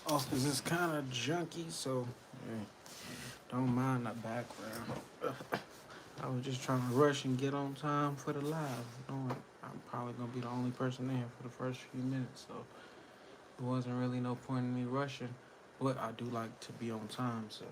Office is kind of junky, so yeah, don't mind the background. I was just trying to rush and get on time for the live, knowing I'm probably gonna be the only person in here for the first few minutes, so it wasn't really no point in me rushing. But I do like to be on time, so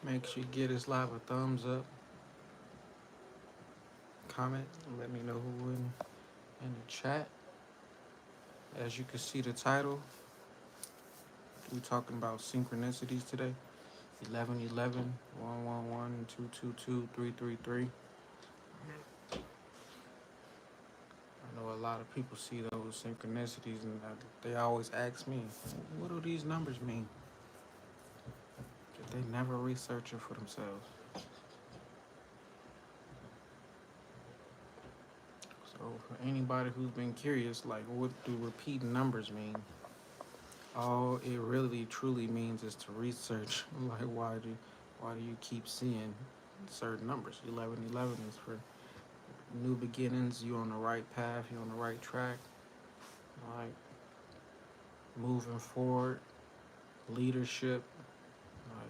make sure you get this live a thumbs up, comment, and let me know who in the chat. As you can see, the title we're talking about synchronicities today. 1111, 111, 222, 333. I know a lot of people see those synchronicities and they always ask me, what do these numbers mean? They never research it for themselves. So for anybody who's been curious, like what do repeating numbers mean? All it really truly means is to research like why do you keep seeing certain numbers? 1111 is for new beginnings, you're on the right path, you're on the right track, like moving forward, leadership, like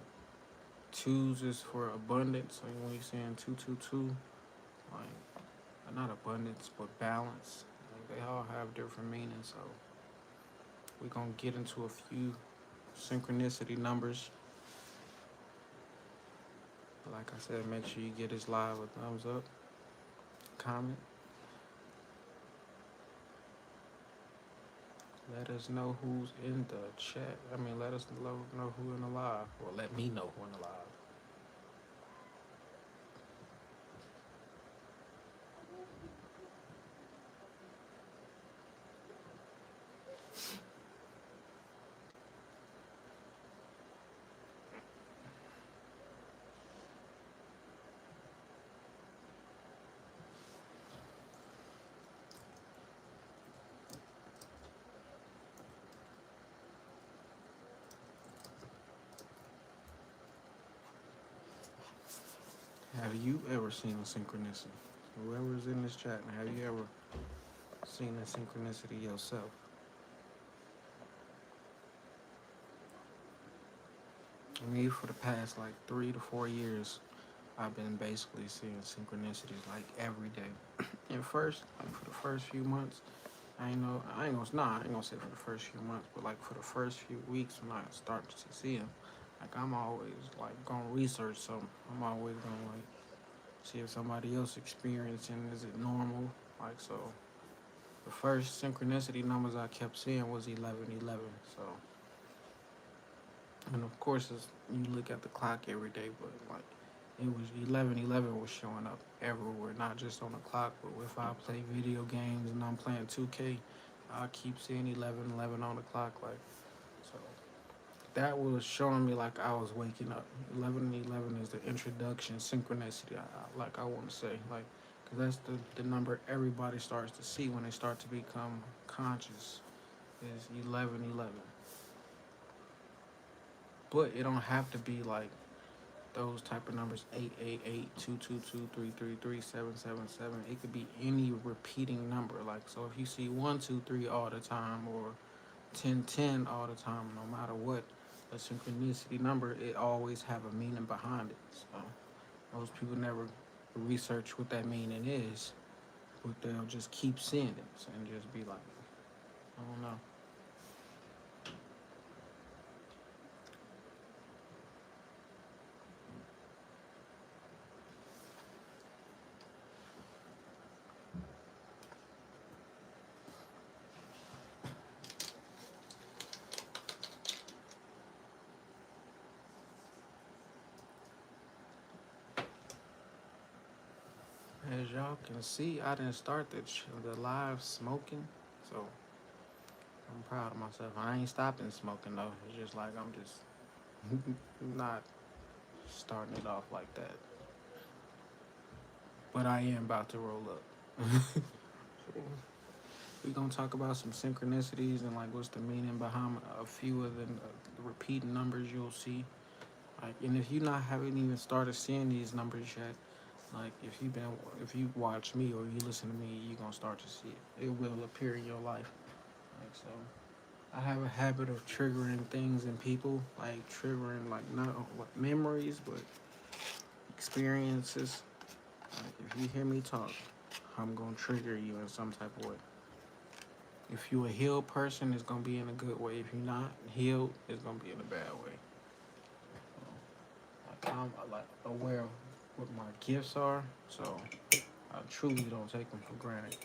twos is for abundance. Like when you're saying 222, like not abundance but balance. Like they all have different meanings. So we're gonna get into a few synchronicity numbers. Like I said, make sure you get this live a thumbs up, comment. Let us know who's in the chat. I mean, let us know who in the live, or let me know who in the live. Have you ever seen a synchronicity? Whoever's in this chat, have you ever seen a synchronicity yourself? Me, for the past like 3 to 4 years, I've been basically seeing synchronicities like every day. At first, like for the first few months, I ain't gonna say for the first few months, but like for the first few weeks when I start to see them, like I'm always like gonna research something. I'm always gonna like see if somebody else experiencing, is it normal? Like so, the first synchronicity numbers I kept seeing was 1111. So, and of course, you look at the clock every day, but like it was 1111 was showing up everywhere, not just on the clock, but if I play video games and I'm playing 2K, I keep seeing 1111 on the clock. Like, so that was showing me like I was waking up. 1111 is the introduction synchronicity, like I want to say. Like, because that's the number everybody starts to see when they start to become conscious is 1111. But it don't have to be like those type of numbers 888, 222, 333, 777. It could be any repeating number. Like, so if you see 123 all the time or 1010 all the time, no matter what a synchronicity number, it always have a meaning behind it. So most people never research what that meaning is, but they'll just keep seeing it and just be like, I don't know. As y'all can see, I didn't start the live smoking, so I'm proud of myself. I ain't stopping smoking though. It's just like I'm just not starting it off like that. but I am about to roll up. We're gonna talk about some synchronicities and like what's the meaning behind a few of the repeating numbers you'll see. Like, and if you not haven't even started seeing these numbers yet, like if you watch me or you listen to me, you're gonna start to see it. It will appear in your life. Like so, I have a habit of triggering things in people, like triggering like not like memories, but experiences. Like if you hear me talk, I'm gonna trigger you in some type of way. If you a healed person, it's gonna be in a good way. If you're not healed, it's gonna be in a bad way. Like I'm like aware of what my gifts are, so I truly don't take them for granted.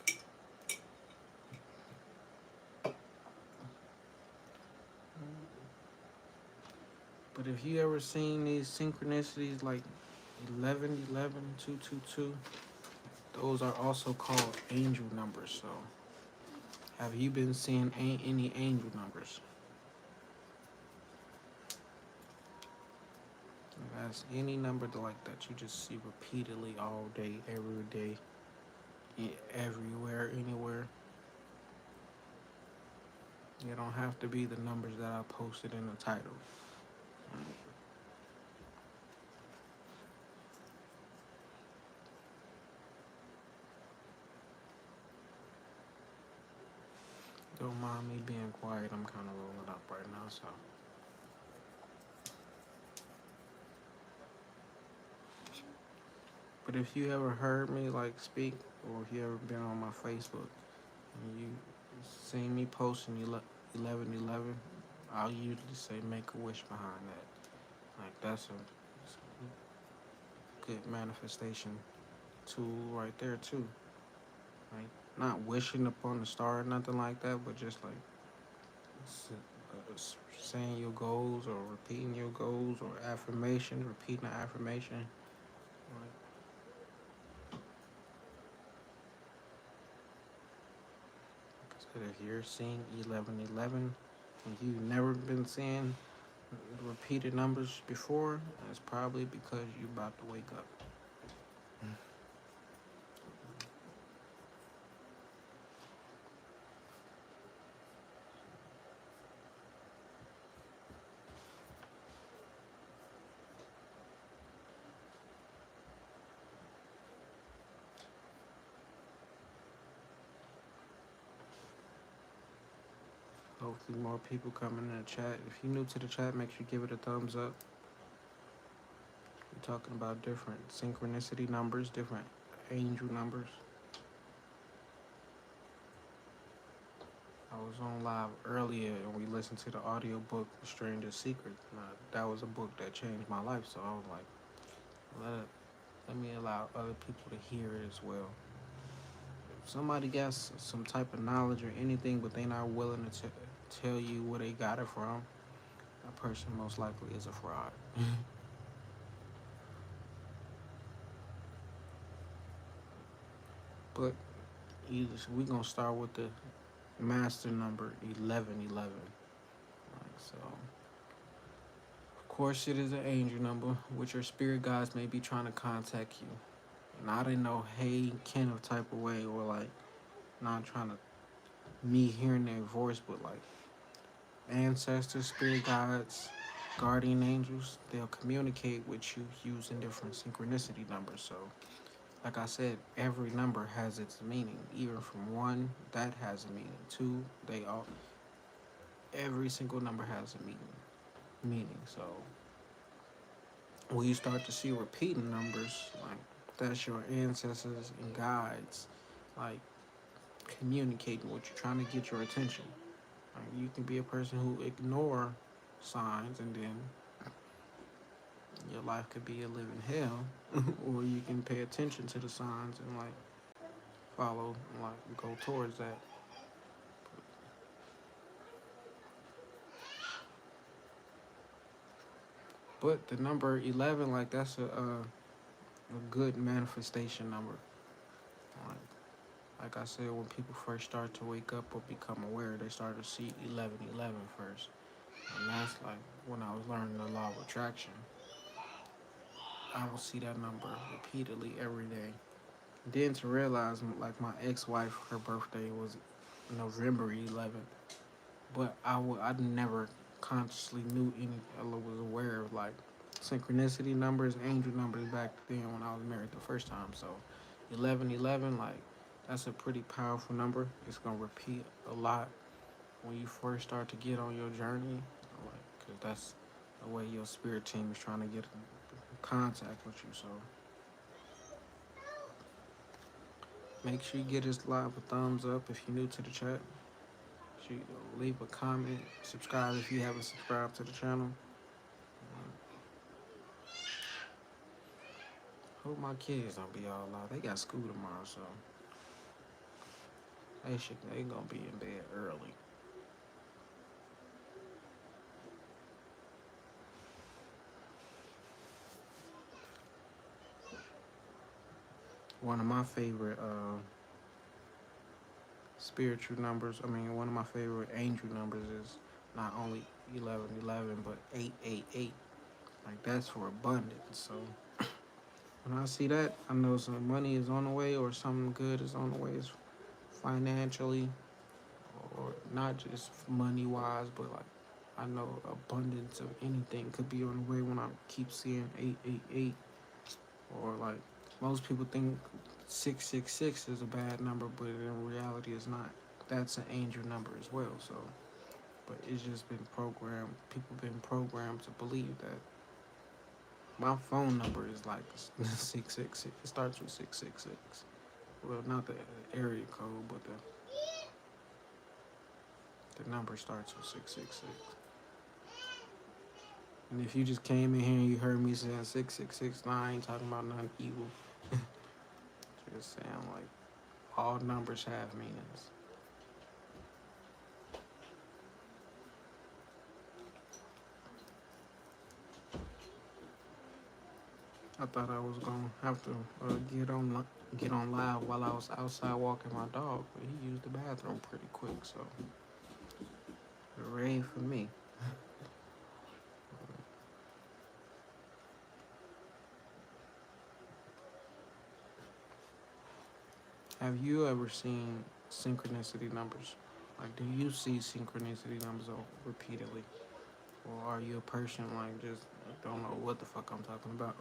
But if you ever seen these synchronicities like 11, 11, 2, 2, 2, those are also called angel numbers. So have you been seeing any angel numbers? That's any number like that you just see repeatedly all day, every day, everywhere, anywhere. You don't have to be the numbers that I posted in the title. Don't mind me being quiet. I'm kind of rolling up right now, so. But if you ever heard me like speak, or if you ever been on my Facebook and you seen me posting 1111, I'll usually say make a wish behind that. Like that's a good manifestation tool right there too. Like not wishing upon the star or nothing like that, but just like saying your goals or repeating your goals or affirmation, repeating an affirmation. Like I said, if you're seeing 1111 and you've never been seeing repeated numbers before, it's probably because you're about to wake up. Hopefully more people coming in the chat. If you're new to the chat, make sure you give it a thumbs up. We're talking about different synchronicity numbers, different angel numbers. I was on live earlier and we listened to the audio book The Stranger's Secret. That was a book that changed my life, so I was like, let me allow other people to hear it as well. If somebody got some type of knowledge or anything, but they not willing to tell you where they got it from, that person most likely is a fraud. But we gonna start with the master number 1111. Like so, of course, it is an angel number, which your spirit guides may be trying to contact you. Not in no hey kind of type of way, or like not trying to me hearing their voice, but like ancestors, spirit guides, guardian angels, they'll communicate with you using different synchronicity numbers. So, like I said, every number has its meaning. Even from one, that has a meaning. Two, they all every single number has a meaning. So when you start to see repeating numbers, like that's your ancestors and guides, like communicating what you're trying to get your attention. Like you can be a person who ignore signs and then your life could be a living hell, or you can pay attention to the signs and like follow, like go towards that. But the number 11, like that's a good manifestation number. Like, like I said, when people first start to wake up or become aware, they start to see 1111 first. And that's like when I was learning the law of attraction. I will see that number repeatedly every day. Then to realize, like my ex-wife, her birthday was November 11th, but I never consciously knew any, I was aware of like synchronicity numbers, angel numbers back then when I was married the first time. So 1111, like that's a pretty powerful number. It's gonna repeat a lot when you first start to get on your journey, like, cause that's the way your spirit team is trying to get in contact with you. So make sure you get this live a thumbs up if you're new to the chat. Sure you leave a comment, subscribe if you haven't subscribed to the channel. Hope my kids don't be all out. They got school tomorrow, so they gonna be in bed early. One of my favorite spiritual numbers. I mean, one of my favorite angel numbers is not only 1111 but 888. Like that's for abundance. So when I see that, I know some money is on the way or something good is on the way, financially or not just money wise, but like I know abundance of anything could be on the way when I keep seeing 888. Or like most people think 666 is a bad number, but in reality it's not. That's an angel number as well. So but it's just been programmed, people been programmed to believe that my phone number is like 666. It starts with 666. Well, not the area code, but the number starts with 666. And if you just came in here and you heard me saying 666, nah, I ain't talking about nothing evil. Just saying like all numbers have meanings. I thought I was gonna have to get on live while I was outside walking my dog, but he used the bathroom pretty quick, so hooray for me. Have you ever seen synchronicity numbers? Like, do you see synchronicity numbers repeatedly? Or are you a person like just don't know what the fuck I'm talking about?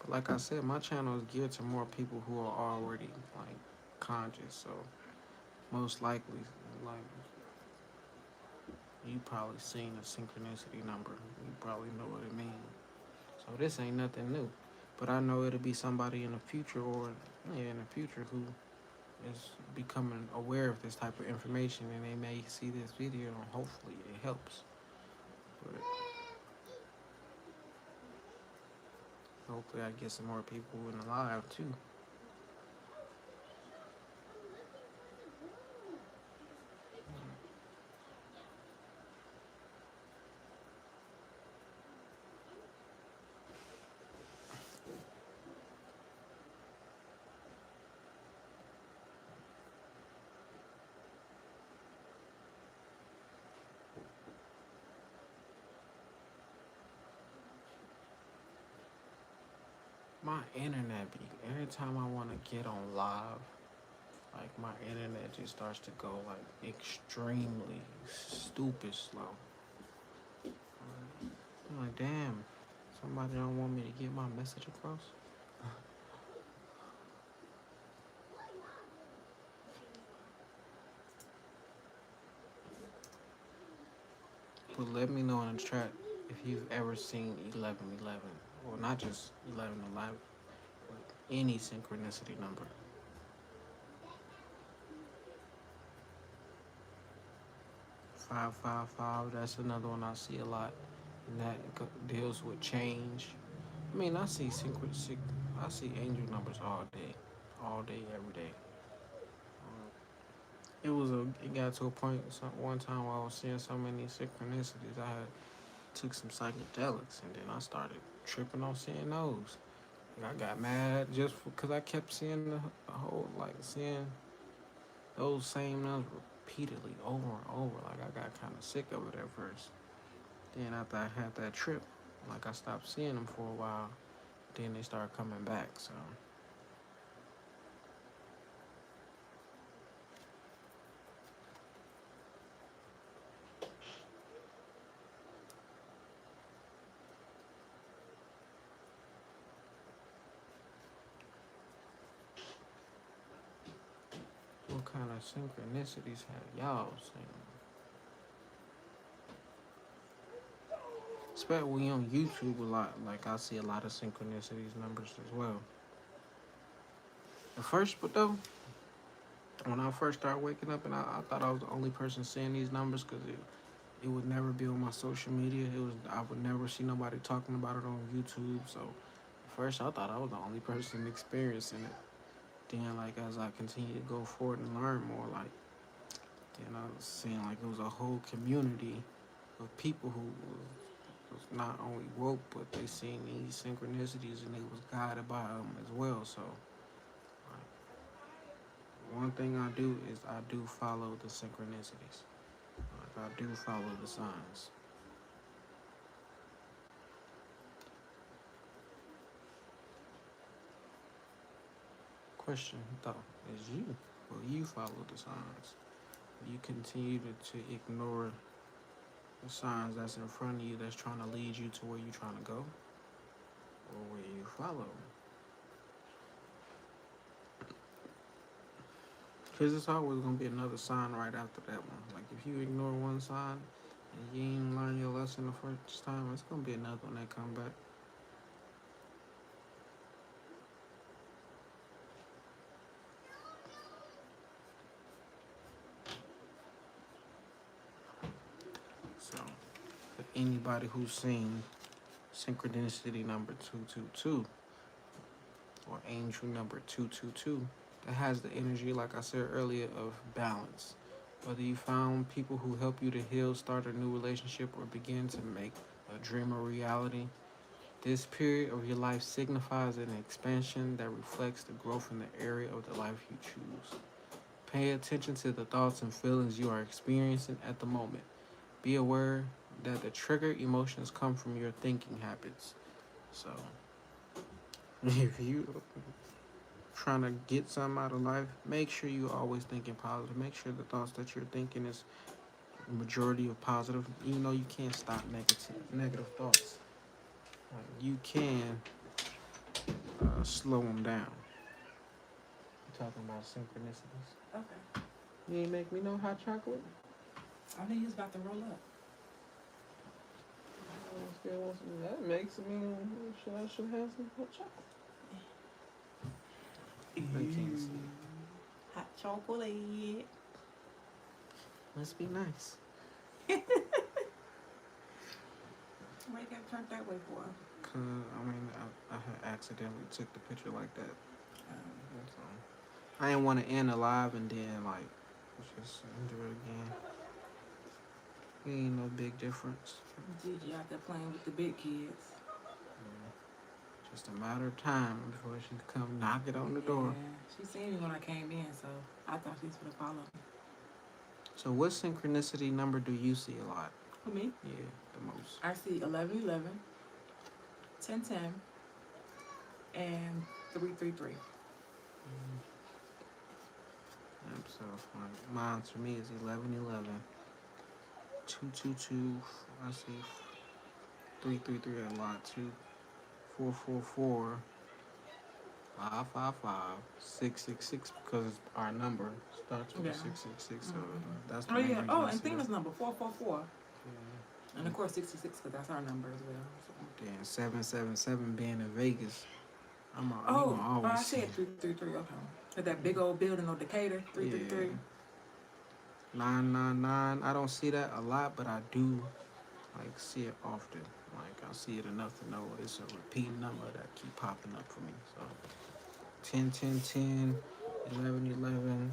But like I said, my channel is geared to more people who are already like conscious. So most likely, like you probably seen a synchronicity number. You probably know what it means. So this ain't nothing new. But I know it'll be somebody in the future or in the future who is becoming aware of this type of information and they may see this video and hopefully it helps. But hopefully I get some more people in the live too. My internet be every time I want to get on live, like my internet just starts to go like extremely stupid slow. I'm like, damn, somebody don't want me to get my message across. But let me know in the chat if you've ever seen 1111, or not just 1111, but any synchronicity number. 555, that's another one I see a lot, and that deals with change. I mean, I see angel numbers all day, every day. It got to a point one time where I was seeing so many synchronicities, I had took some psychedelics, and then I started tripping on seeing those. And I got mad just because I kept seeing the whole, like seeing those same numbers repeatedly over and over. Like I got kind of sick of it at first. Then after I had that trip, like I stopped seeing them for a while. then they start coming back. So what kind of synchronicities have y'all seen? Especially on YouTube a lot. Like I see a lot of synchronicities numbers as well. At first, but though, when I first started waking up, and I thought I was the only person seeing these numbers because it would never be on my social media. I would never see nobody talking about it on YouTube. So at first, I thought I was the only person experiencing it. Then, like as I continued to go forward and learn more, like then I was seeing like it was a whole community of people who was not only woke, but they seen these synchronicities and they was guided by them as well. So, like, one thing I do is I do follow the synchronicities. Like, I do follow the signs. Question though is will you follow the signs? Will you continue to ignore the signs that's in front of you that's trying to lead you to where you're trying to go? Or will you follow? Because it's always going to be another sign right after that one. Like if you ignore one sign and you ain't learn your lesson the first time, it's going to be another one that come back. So, for anybody who's seen synchronicity number 222 or angel number 222, that has the energy, like I said earlier, of balance. Whether you found people who help you to heal, start a new relationship, or begin to make a dream a reality, this period of your life signifies an expansion that reflects the growth in the area of the life you choose. Pay attention to the thoughts and feelings you are experiencing at the moment. Be aware that the trigger emotions come from your thinking habits. So, if you trying to get something out of life, make sure you always thinking positive. Make sure the thoughts that you're thinking is majority of positive. Even though you can't stop negative thoughts, you can slow them down. You're talking about synchronicities. Okay. You ain't make me no hot chocolate? I think he's about to roll up. That makes me. I should have some hot chocolate. I can't see. Hot chocolate. Must be nice. Why you got turned that way for? Cause I had accidentally took the picture like that. So I didn't want to end the live and then like just do it again. Ain't no big difference. Gigi out there playing with the big kids. Just a matter of time before she come knock it on the door. She seen me when I came in, so I thought she was gonna follow me. So what synchronicity number do you see a lot? For me? Yeah, the most. I see 1111, 1010, and 333. So mine for me is 1111, 222. I see 333 a lot too. 444, 555, 666 because it's our number starts with 666. So that's the Oh yeah. Oh, and thing Tina's number 444. Yeah. And of course 66 because that's our number as well. So. Then 777 being in Vegas. I said 333. Okay. At that big old building on Decatur, 333. Yeah. 999. I don't see that a lot, but I do like see it often. Like I see it enough to know it's a repeat number that keep popping up for me. So 10, 10, 10, 11, 11,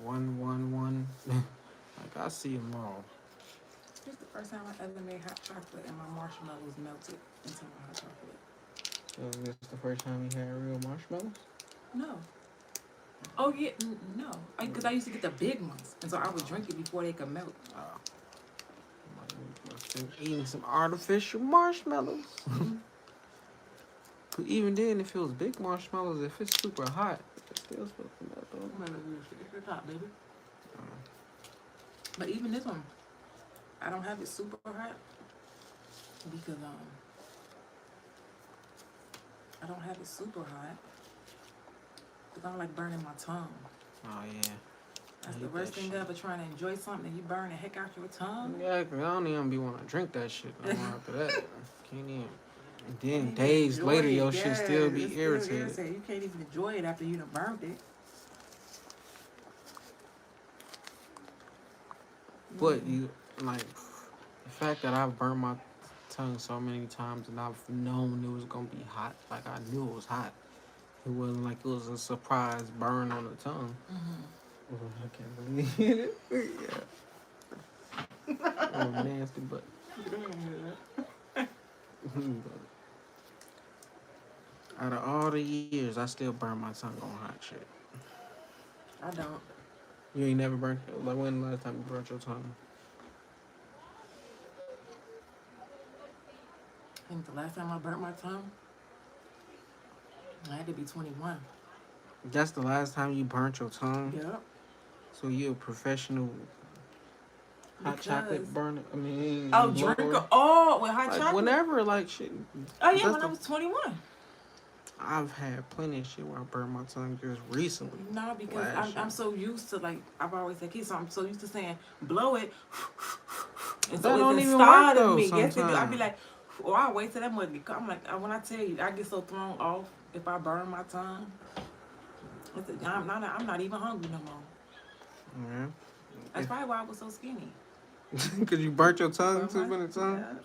1, 1, 1. Like I see them all. This is the first time I ever made hot chocolate and my marshmallows melted into my hot chocolate. So this is the first time you had real marshmallows? No. Oh yeah, no. Because I used to get the big ones, and so I would drink it before they could melt. Eating some artificial marshmallows. Even then, if it was big marshmallows, if it's super hot, it's still supposed to melt though. It's your top, baby. Uh, But even this one, I don't have it super hot because I don't have it super hot because I don't like burning my tongue. oh yeah. That's I the hate worst that thing shit. ever, trying to enjoy something and you burn the heck out your tongue. Yeah, 'cause I don't even be want to drink that shit no more after that. Can't even. And then Can't days enjoy later, it. your shit still It's be still irritated. You can't even enjoy it after you done burned it. But you like the fact that I've burned my tongue so many times and I've known it was gonna be hot. Like I knew it was hot. It wasn't like it was a surprise burn on the tongue. Mm-hmm. Oh, I can't believe it. Yeah. Oh, nasty, but. Out of all the years, I still burn my tongue on hot shit. I don't. You ain't never burnt. Like when the last time you burnt your tongue? I think the last time I burnt my tongue, I had to be 21. That's the last time you burnt your tongue. Yep. So you a professional hot chocolate Because- burner? I mean, Oh, blower? with hot Like chocolate? whenever, like shit. Oh, yeah, that's when I the- was 21. I've had plenty of shit where I burned my tongue just recently. No, because Last I'm year. so used to, like, I've always said, kids, so I'm so used to saying, blow it. And That so don't it's even started work, though, me. Yes, it do. I be sometimes. like, or I wait till that mug get I'm like, when I tell you, I get so thrown off if I burn my tongue. I'm not even hungry no more. Yeah. That's probably why I was so skinny. Cause you burnt your tongue Burn too my- many times.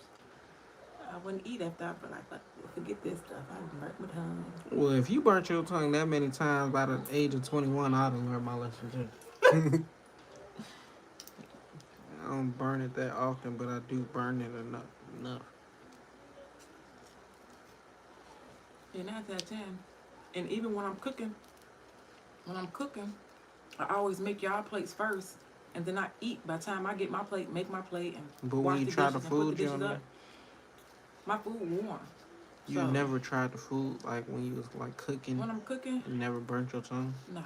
I wouldn't eat after I feel like, forget this stuff. I done burnt my tongue. Well, if you burnt your tongue that many times by the age of 21, I'd have learned my lesson too. I don't burn it that often, but I do burn it enough. And 9 out of 10. And even when I'm cooking, I always make y'all plates first, and then I eat. By the time I get my plate, make my plate, and But wash when you the try the dishes and put food, the you dishes don't up, my food warm. You So, never tried the food like when you was like cooking. when I'm cooking, You never burnt your tongue. nah.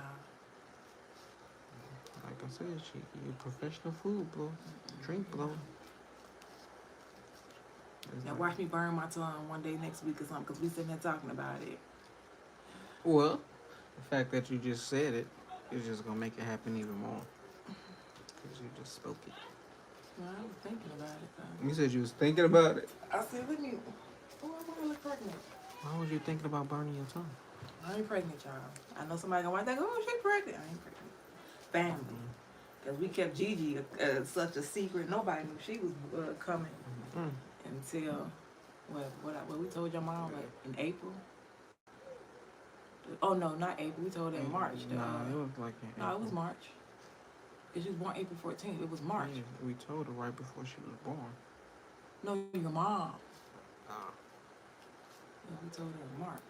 Like I said, you a professional food blow, drink blow. It's Now like- watch me burn my tongue one day next week or something, because we sitting there talking about it. Well, the fact that you just said it is just gonna make it happen even more. Cause you just spoke it. Well, I was thinking about it though. You said you was thinking about it. I said, let me. Oh, I want to look pregnant. Why was you thinking about burning your tongue? I ain't pregnant, y'all. I know somebody gonna watch that. Oh, she pregnant. I ain't pregnant. Family. Because we kept Gigi such a secret. Nobody knew she was coming Mm. until, what we told your mom, like, in April? Oh, no, not April. We told her in March. Nah, it was like in No, it was April. March. Because she was born April 14th. It was March. Yeah, we told her right before she was born. No, your mom. Ah. Yeah, we told her in March.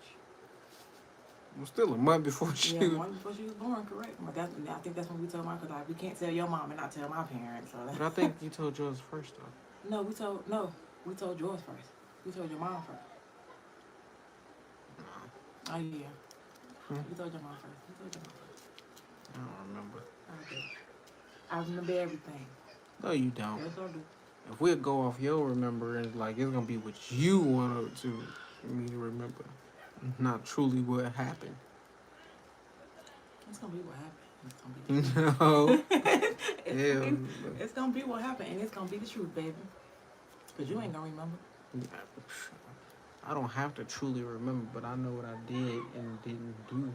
It was still a month before she Yeah, was. month before she was born, correct. But I think that's when we told mom, because like, we can't tell your mom and not tell my parents. So But I think you told yours first though. No, we told yours first. We told your mom first. Oh yeah. We told your mom first. We told your mom first. I don't remember. I do. I remember everything. No, you don't. Yes, I do. If we go off your remembrance, like it's gonna be what you wanted to me to remember, not truly what happened. It's gonna be what happened. It's gonna be. No. It's gonna Hell, be- It's gonna be what happened, and it's gonna be the truth, baby. Cause you ain't gonna remember. I don't have to truly remember, but I know what I did and didn't do.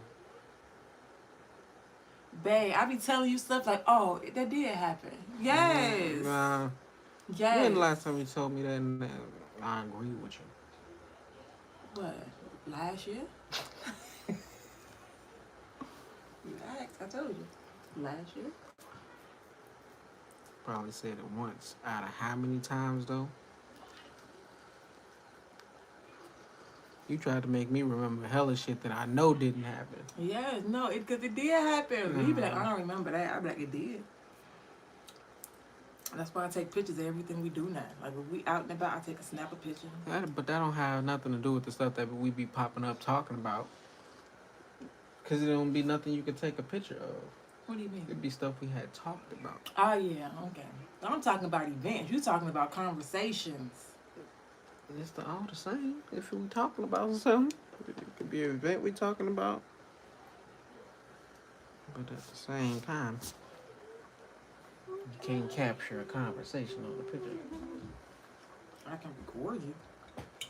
Babe, I be telling you stuff like, oh, that did happen. Yes. Nah. Yes. When the last time you told me that, and I agree with you. What? Last year? You asked, I told you. Last year? Probably said it once. Out of how many times though? You tried to make me remember hella shit that I know didn't happen. Yes, no, because it did happen. You be like, I don't remember that. I be like, it did. That's why I take pictures of everything we do now. Like if we out and about, I take a snap a picture. But that don't have nothing to do with the stuff that we be popping up talking about. Because it don't be nothing you could take a picture of. What do you mean? It'd be stuff we had talked about. Oh yeah, okay. I'm talking about events. You talking about conversations. It's all the same. If we talking about something, it could be an event we talking about. But at the same time, you can't capture a conversation on the picture. I can record you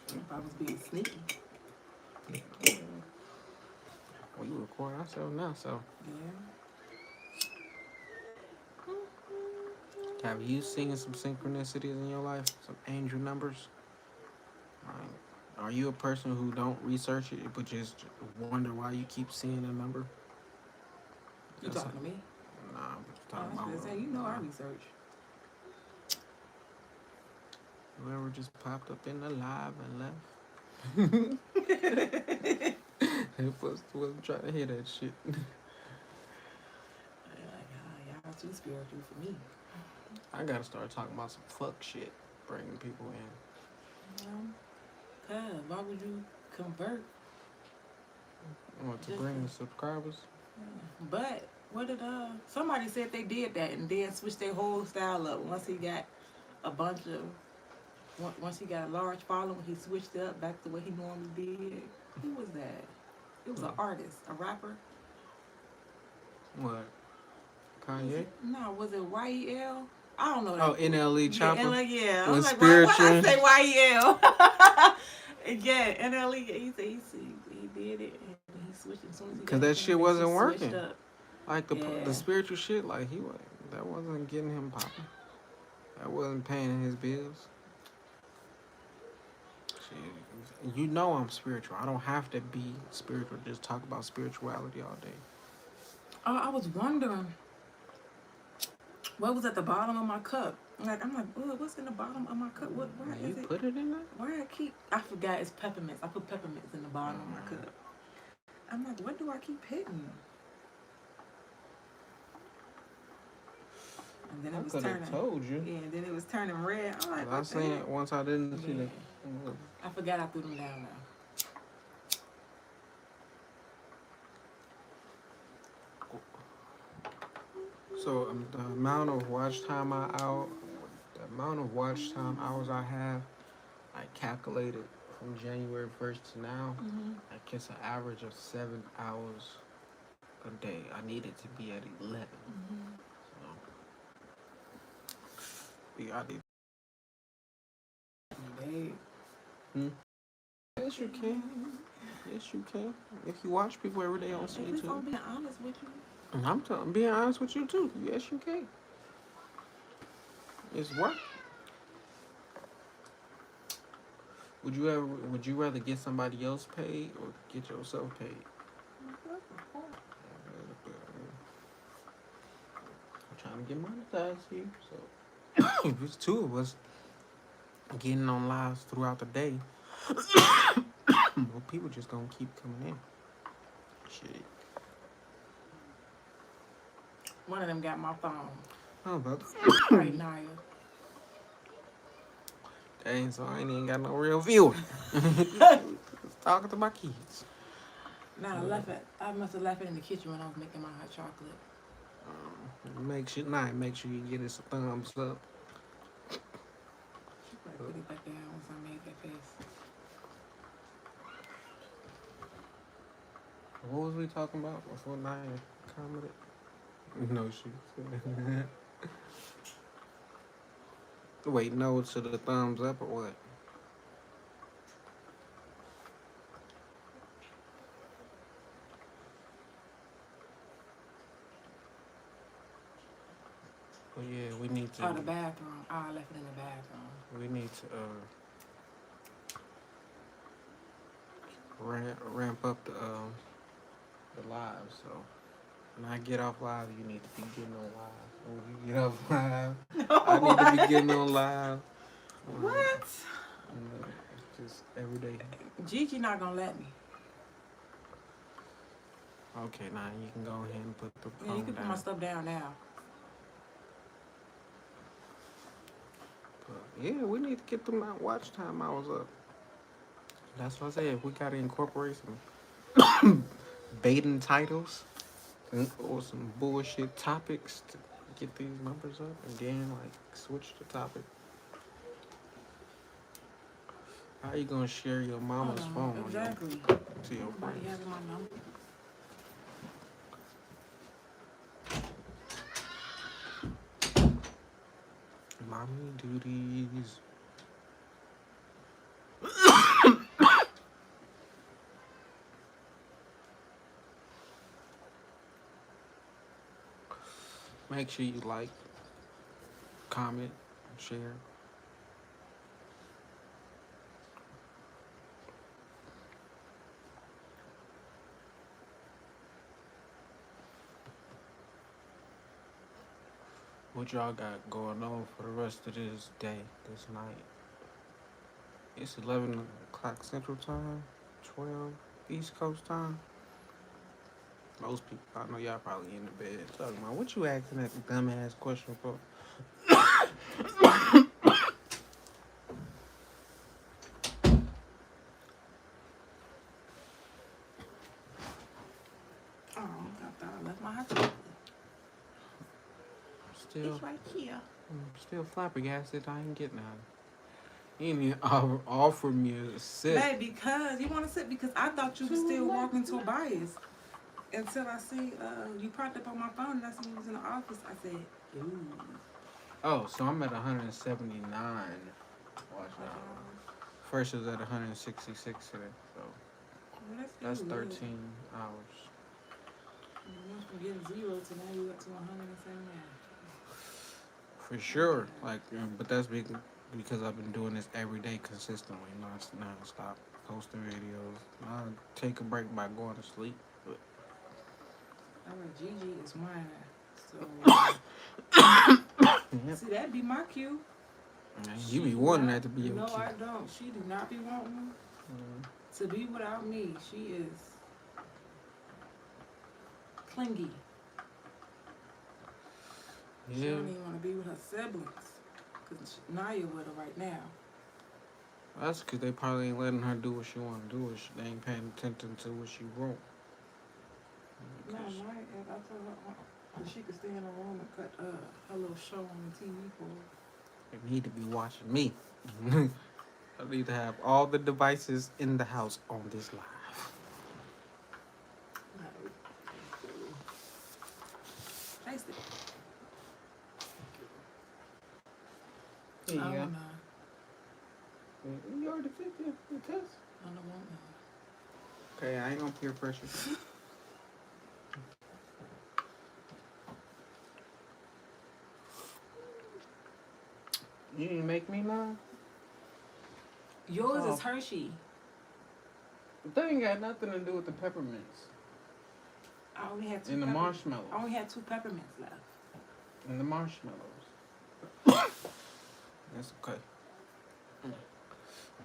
if I was being sneaky. Well, you record ourselves now, so. Yeah. Have you seen some synchronicities in your life? Some angel numbers? Are you a person who don't research it but just wonder why you keep seeing a number? You talking to me? Nah, I'm just talking I was about. gonna say, you know I research. Whoever just popped up in the live and left. It wasn't trying to hear that shit. Like, y'all too spiritual for me. I gotta start talking about some fuck shit, bringing people in. Cause why would you convert? I want to bring the subscribers. But what did somebody said they did that and then switched their whole style up once he got a bunch of once he got a large following, he switched up back to what he normally did. Who was that? It was an artist, a rapper. What? Kanye? Was it YEL? I don't know. Oh, NLE Chopper. Yeah. I With was like, spiritual. why I say YEL? Yeah, NLE. He said he did it and he switched as soon as he. Because got that shit wasn't working. Up. Like the spiritual shit, like that wasn't getting him popping. That wasn't paying his bills. Shit, you know I'm spiritual. I don't have to be spiritual. Just talk about spirituality all day. Oh, I was wondering what was at the bottom of my cup. I'm like, what's in the bottom of my cup? Why is it? Put it in there? Why I forgot it's peppermints. I put peppermints in the bottom of my cup. I'm like, what do I keep hitting? And then it was turning. I told you. Yeah, and then it was turning red. I'm like, I seen it once I didn't see the. I forgot I threw them down now. So the amount of watch time hours I have, I calculated from January 1st to now. I guess an average of 7 hours a day. I need it to be at 11. So, I need. Yes, you can. Yes, you can. If you watch people every day on YouTube. I'm being honest with you. I'm being honest with you too. Yes, you can. It's work. Would you rather get somebody else paid or get yourself paid? I'm trying to get monetized here, so if it's two of us getting on lives throughout the day, more people just gonna keep coming in. Shit. One of them got my phone. How about Right, Naya. Dang, so I ain't even got no real viewer. Talking to my kids. Nah, I must have left it in the kitchen when I was making my hot chocolate. Make sure you get us a thumbs up. She probably put it back down once I made that face. What was we talking about before Naya commented? No, she. Wait, no to the thumbs up or what? Well, yeah, we need to. Oh, the bathroom. I left it in the bathroom. We need to ramp up the live. So when I get off live, you need to be getting on live. When you get off live, I need to be getting on live. What? It's just every day. Gigi not gonna let me. Okay, now you can go ahead and put the phone Yeah, you can put down. my stuff down now. Yeah, we need to get them out watch time hours up. That's what I said. If we gotta incorporate some baiting titles or some bullshit topics to get these numbers up, and then like switch the topic. How you gonna share your Hold mama's phone on, on your, exactly. to your Nobody friends? having my number. Mommy duties. Make sure you like, comment, share. What y'all got going on for the rest of this day, this night? It's 11 o'clock Central Time, 12 East Coast Time. Most people, I know y'all probably in the bed talking about what you asking that dumbass question for. Oh, I thought I left my hot chocolate. Still, It's right here. still flabbergasted. I ain't getting none. He didn't even offer me a sip. Babe, because you want to sit because I thought you was still walking to a bias until I see you popped up on my phone and I see you was in the office. I said, ooh. Oh, so I'm at 179 watch hours. First it was at 166 today, so Well, that's still good. 13 hours. You went from getting 0 to now you up to 179. For sure. Like, but that's because I've been doing this every day consistently, non-stop, posting videos. I take a break by going to sleep. But All right, Gigi is mine. So, yep. see, that'd be my cue. Man, She you be do wanting not- that to be your No, key. I don't. She do not be wanting to be without me. She is clingy. She Yeah. don't even want to be with her siblings. Because Naya with her right now. That's because they probably ain't letting her do what she want to do. They ain't paying attention to what she wrote. No, Naya, I told her that she could stay in her room and cut her little show on the TV for her. They need to be watching me. I need to have all the devices in the house on this live. Taste it. There you I go. don't know. You already took the test. I don't want none. Okay, I ain't gonna peer pressure. You didn't make me none? Yours Oh. is Hershey. That ain't got nothing to do with the peppermints. I only had two And the peppermints. marshmallows. I only had 2 peppermints left. And the marshmallows. That's okay.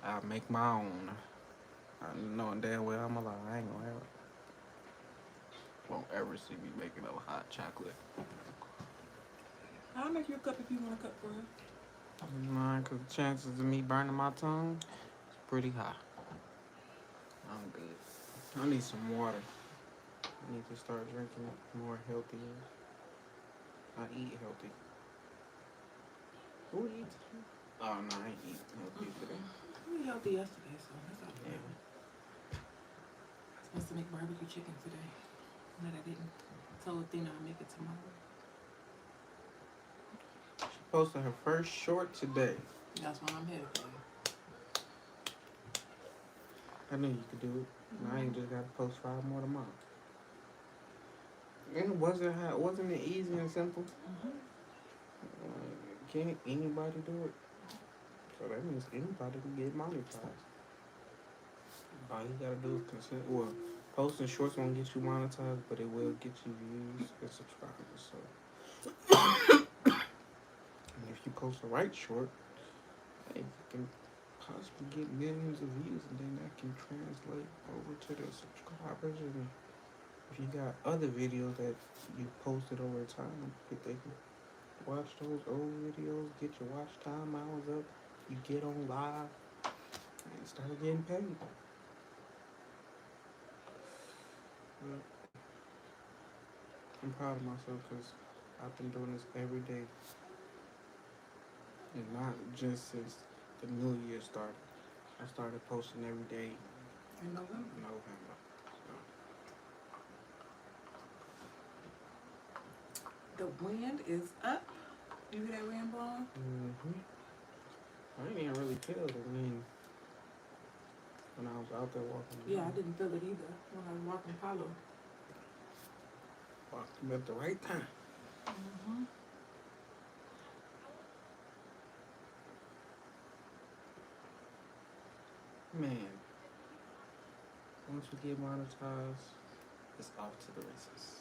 I'll make my own. I knowing damn well I'm alive. I ain't gonna ever. Won't ever see me making no hot chocolate. I'll make you a cup if you want a cup for her. Nah, cause the chances of me burning my tongue is pretty high. I'm good. I need some water. I need to start drinking more healthy. I eat healthy. Who eats? Oh no, I ain't eat healthy today. We healthy yesterday, so that's not bad. Yeah. I was supposed to make barbecue chicken today. But I didn't. Told Athena I'll make it tomorrow. She posted her first short today. That's why I'm here for. I knew you could do it. Now you just gotta post 5 more tomorrow. And wasn't it easy and simple? Can anybody do it? So that means anybody can get monetized. All you gotta do is consent. Well, posting shorts won't get you monetized, but it will get you views and subscribers. So, and if you post the right short, hey, you can possibly get millions of views, and then that can translate over to the subscribers. And if you got other videos that you posted over time, they can watch those old videos, get your watch time hours up, you get on live, and start getting paid. But I'm proud of myself because I've been doing this every day, and not just since the new year started. I started posting every day In November. in November. The wind is up. You hear that wind blowing? I didn't even really feel the wind when I was out there walking. Yeah, I didn't feel it either when I was walking Palo. Walking at the right time. Mm-hmm. Man, once we get monetized, it's off to the races.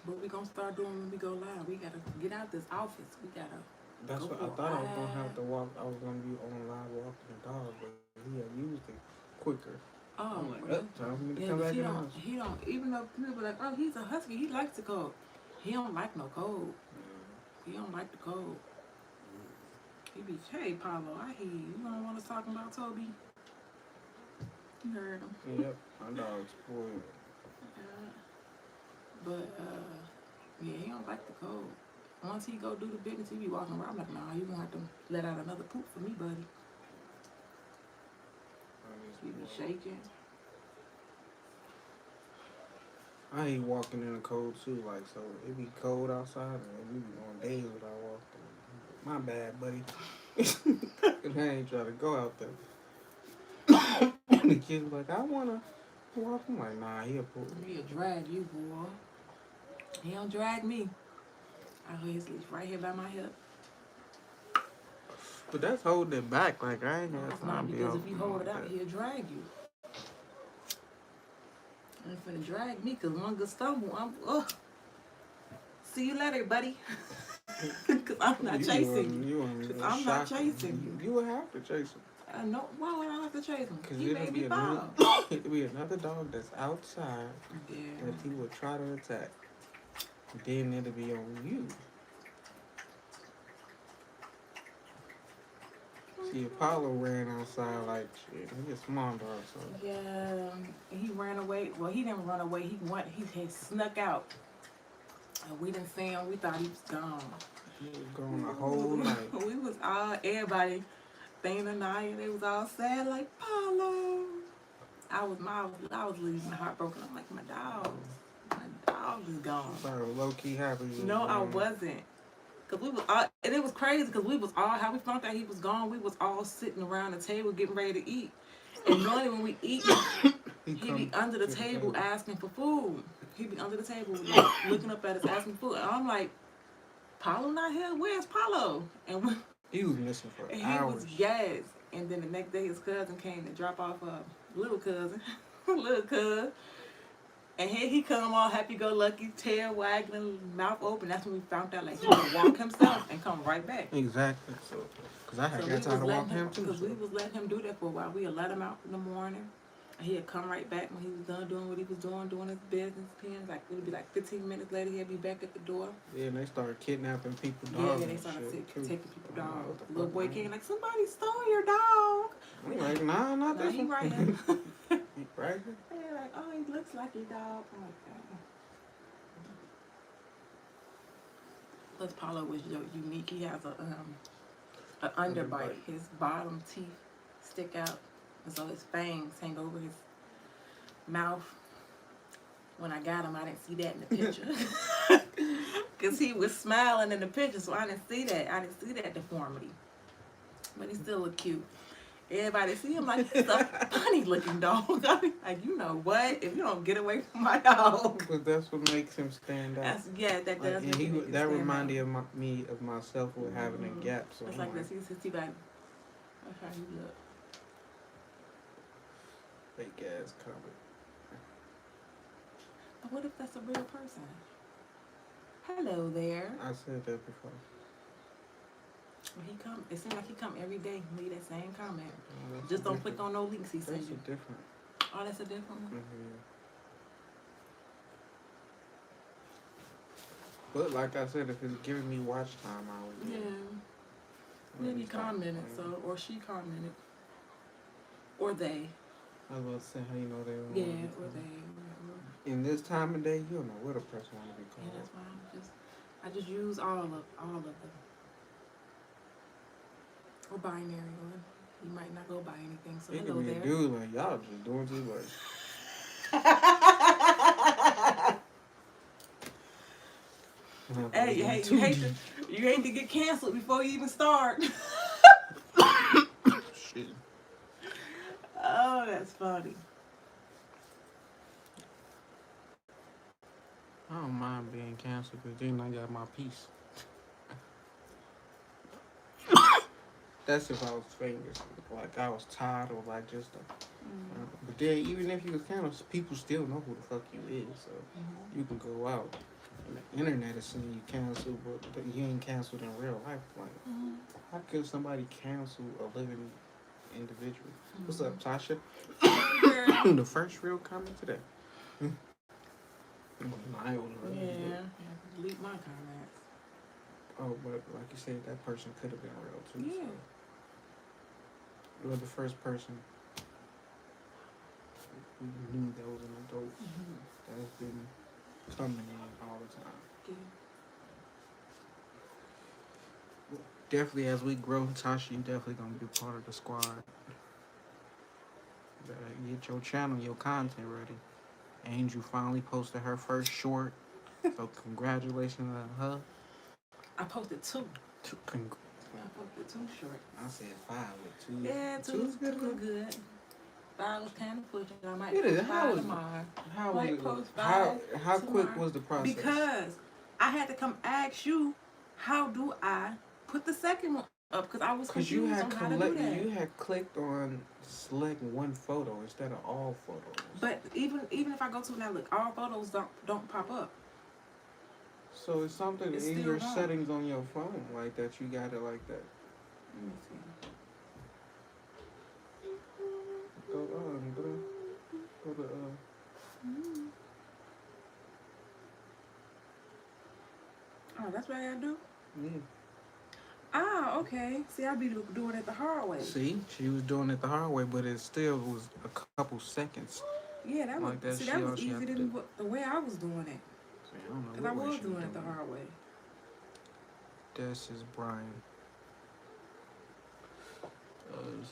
What we gonna start doing when we go live? We gotta get out this office. We gotta. That's Go what I for a thought I was gonna have ride. to walk. I was gonna be on live walking the dog, but he had used it quicker. Oh, I'm like, well, time for me to yeah, come 'cause back he in the don't. house. He don't. Even though people be like, oh, he's a husky. He likes the cold. He don't like no cold. He don't like the cold. He be, hey, Pablo, I hear you. You don't want us talking about Toby? You heard him. Yep, my dog's spoiled. But yeah, he don't like the cold. Once he go do the business, he be walking around. I'm like, nah, you gonna have to let out another poop for me, buddy. He be shaking. I ain't walking in the cold too, like, so it be cold outside and we be on days without walking. My bad, buddy. And I ain't trying to go out there. And the kids like, I wanna walk. I'm like, nah, he'll pull. He'll drag you, boy. He don't drag me. I heard his leash right here by my hip. But that's holding it back. Like, I ain't No, got it's time not, to be because out if you there hold like it out, that. he'll drag you. And he's finna drag me, because one good stumble, see you later, buddy. Because I'm not chasing you. Because I'm not chasing you. You would have to chase him. I know. Why would I have to chase him? Because He it'll made be me another, fall. it'll be another dog that's outside Yeah. that he will try to attack. Then it'll be on you. See, Apollo ran outside like shit. He's a small dog, so. Yeah, he ran away. Well, he didn't run away. He had snuck out. And we didn't see him. We thought he was gone. He was gone the whole night. We was all, everybody, Thana and I, they was all sad, like, Paulo. I was leaving heartbroken. I'm like, my dog is gone. Sorry, low key happy. No, I wasn't. Cause we was all, and it was crazy because we was all, how we found out he was gone, we was all sitting around the table getting ready to eat. And normally when we eat, he be under the table asking for food. He be under the table like, looking up at us asking for food. And I'm like, Paulo not here? Where's Paulo? And he was missing for he hours. was gassed. And then the next day his cousin came to drop off a little cousin, little cuz. And here he come all happy-go-lucky, tail wagging, mouth open. That's when we found out like he would walk himself and come right back. Exactly. So, because I had got time to walk him too. Because we was letting him do that for a while. We would let him out in the morning. And he'd come right back when he was done doing what he was doing his business. Like it would be like 15 minutes later, he'd be back at the door. Yeah, and they started kidnapping people Yeah, dogs. they started taking people dogs. The Little boy fuck, came like, somebody stole your dog. I'm like, nah, not Nah, this he one. right here. He right here. They're like, oh, he looks like your dog. I'm like, plus Paulo was unique. He has a underbite. His bottom teeth stick out, and so his fangs hang over his mouth. When I got him, I didn't see that in the picture, because he was smiling in the picture, so I didn't see that. I didn't see that deformity, but he still looked cute. Everybody see him like he's a funny looking dog. I mean, like, you know what? If you don't get away from my dog. Because that's what makes him stand out. That does like, make him that stand reminded out. me of myself with having a gap. So it's I'm like this. He's too bad. That's how he look. fake ass comic. But what if that's a real person? Hello there. I said that before. Well, he come. It seems like he come every day. Leave that same comment. Oh, Just don't click on no links he sends That's you. a different. Oh, that's a different one. But like I said, if it's giving me watch time, I would. Yeah. Let Then me he stop commented, playing. so or she commented, or they. I was about to say how you know they don't Yeah, want to be or called. they. In this time of day, you don't know what a person want to be Yeah, called. that's why I just use all of them, or binary one. You might not go by anything. So It could hello be a there. dude like y'all just doing too much. Hey, hey, you hate to get canceled before you even start. Shit. Oh, that's funny. I don't mind being canceled because then I got my peace. That's if I was famous. Like I was tired of like just but then even if you was canceled, people still know who the fuck you is. So you can go out. And the internet is saying you canceled, but you ain't canceled in real life. Like, how could somebody cancel a living individual? What's up, Tasha? Girl. The first real comment today. I was Yeah, delete my comments. Oh, but like you said, that person could have been real too. Yeah. So. You're the first person who knew that was an adult that's been coming in all the time. Yeah. Definitely, as we grow, Tasha, you definitely gonna be part of the squad. Better get your channel, your content ready. Angel finally posted her first short, so congratulations on her. I posted two. Two, I posted 2 short. I said 5 with 2. Yeah, two is good. 5 was kind of pushing. I might It post is. 5 tomorrow. How was Might it? post How 5 quick tomorrow. was the process? Because I had to come ask you, how do I put the second one up? Because I was confused on how to do that. You had clicked on select one photo instead of all photos. But even if I go to now, look, all photos don't pop up. So it's something It's in still your wrong. settings on your phone like that. You got it like that. Let me see. Go to Oh, that's what I gotta do? yeah. Ah, okay. See, I be doing it the hard way. See, she was doing it the hard way, but it still was a couple seconds. Yeah, that was Like that, that was she easier had to than do. the way I was doing it. See, I don't know Because I what way was she doing it the hard way. This is Brian.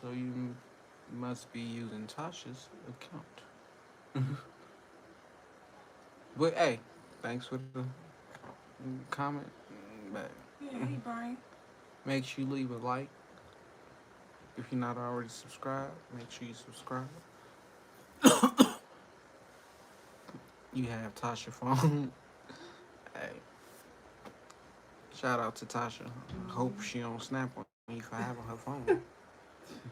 So you must be using Tasha's account. But hey, thanks for the comment back. Yeah, hey, Brian. Make sure you leave a like. If you're not already subscribed, make sure you subscribe. You have Tasha phone. Hey, shout out to Tasha. I hope she don't snap on me for having her phone.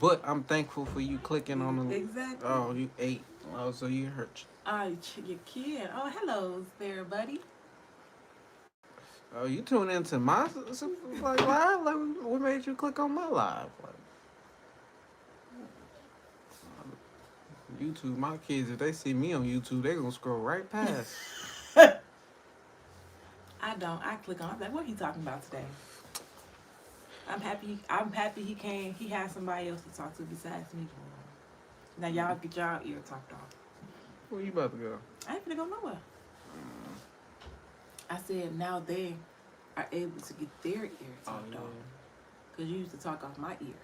But I'm thankful for you clicking on the. Exactly. Oh, you ate. Oh, so you hurt. Your kid. Oh, hello there, buddy. Oh, you tune into my like live? Like, what made you click on my live? Like, YouTube, my kids, if they see me on YouTube, they gonna scroll right past. I don't. I click on. I'm like, what are you talking about today? I'm happy. He came. He has somebody else to talk to besides me. Now y'all get y'all ear talked off. Where you about to go? I ain't finna go nowhere. I said now they are able to get their ear talked off. Because you used to talk off my ear.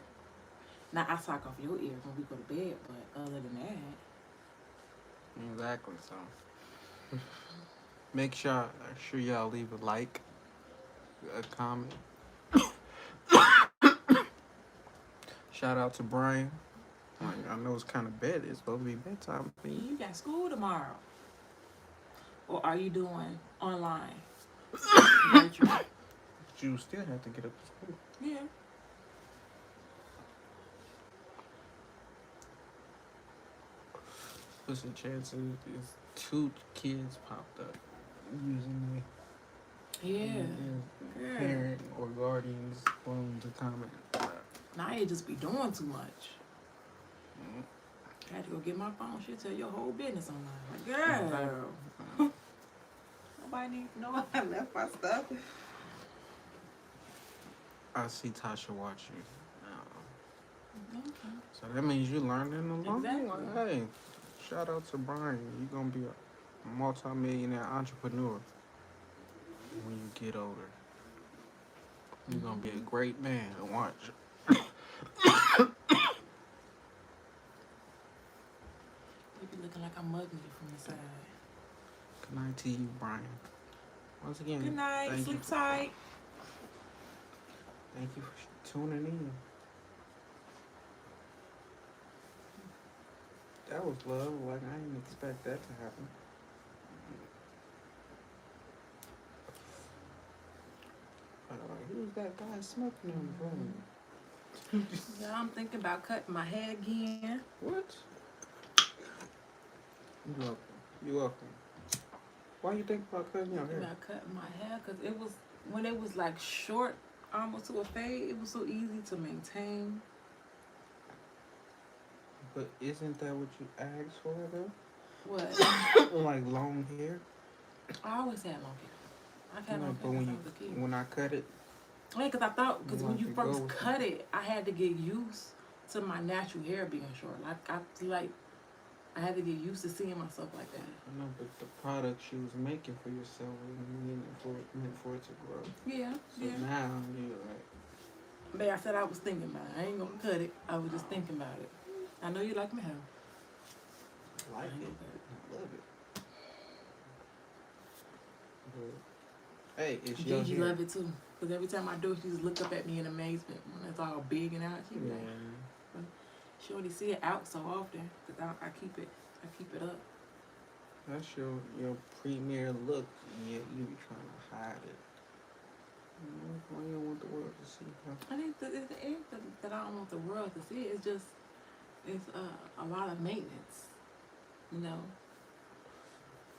Now I talk off your ear when we go to bed, but other than that. Exactly. So make sure y'all leave a like, a comment. Shout out to Brian. Like, I know it's kind of bad. It's supposed to be bedtime for you. You got school tomorrow. Or are you doing online? Virtual? But you still have to get up to school. Yeah. What's the chances is 2 kids popped up using Yeah. their parent or guardian's phone to comment. Now you just be doing too much. I had to go get my phone. She'll tell your whole business online. Like, girl. Nobody needs to know I left my stuff. I see Tasha watching. Okay. So that means you learned in the long Exactly. run. Hey, shout out to Brian. You're going to be a multi-millionaire entrepreneur when you get older. You're going to be a great man. Watch. You be looking like I'm mugging you from the side. Good night to you, Brian. Once again, Good night. thank you Sleep for- tight. Thank you for tuning in. That was love. Like, I didn't expect that to happen. Who's that guy smoking on the phone? Yeah, I'm thinking about cutting my hair again. What? You're welcome. You're welcome. Why you think about cutting your Thinking hair? about cutting my hair because it was when it was like short, almost to a fade. It was so easy to maintain. But isn't that what you asked for, though? What? Like long hair? I always had long hair. I've had No, long but hair when since I was a kid. when I cut it, Yeah, because I thought, because when like you to go first with cut it, I had to get used to my natural hair being short. I had to get used to seeing myself like that. I know, but the product she was making for yourself was meant for it to grow. Yeah, So yeah. now you're like, But I said I was thinking about it. I ain't gonna cut it. I was just thinking about it. I know you like my hair. like I ain't it, gonna cut it. I love it. But, hey, it's your Gigi hair. love it too. Because every time I do it, she just look up at me in amazement. When it's all big and out, she be Yeah. like, she already see it out so often. Because I keep it up. That's your premier look, and yet you be trying to hide it. Why you don't want the world to see? Huh? I think it ain't that I don't want the world to see it. It's just, it's a lot of maintenance. You know?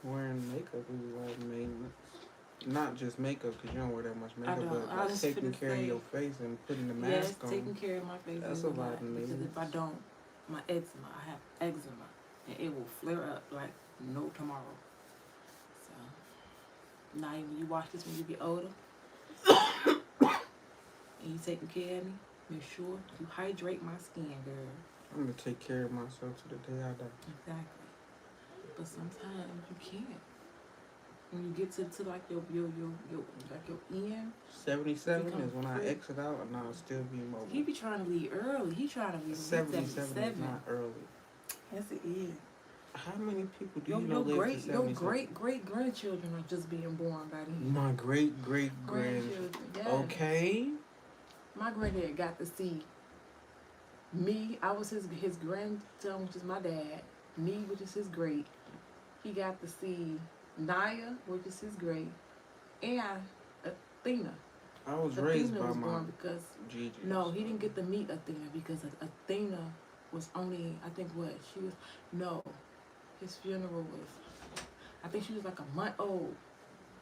Wearing makeup is like maintenance. Not just makeup, because you don't wear that much makeup, don't. but I like was taking finna care of say- your face and putting the Yes, mask on. taking care of my face That's is a a lot lot. of Because if I maintenance. don't, my eczema, I have eczema. And it will flare up like no tomorrow. So, now when you watch this when you get older, and you taking care of me, make sure you hydrate my skin, girl. I'm gonna take care of myself to the day I die. Exactly. But sometimes you can't. When you get to like your end, 77 Become is when I free. exit out, and I'll still be mobile. he be trying to leave early. He trying to leave 77 is not early. Yes, it is. How many people do Your, you know your live great to your 77? great grandchildren are just being born by then. My great grand. Grandchildren, yes. Okay. My granddad got to see me. I was his grandson, which is my dad. Me, which is his great. He got to see Naya, which is his great, and Athena. I was Athena raised by was my born because Gigi. no, he didn't get to meet Athena because Athena was only, I think what she was. No, his funeral was. I think she was like a month old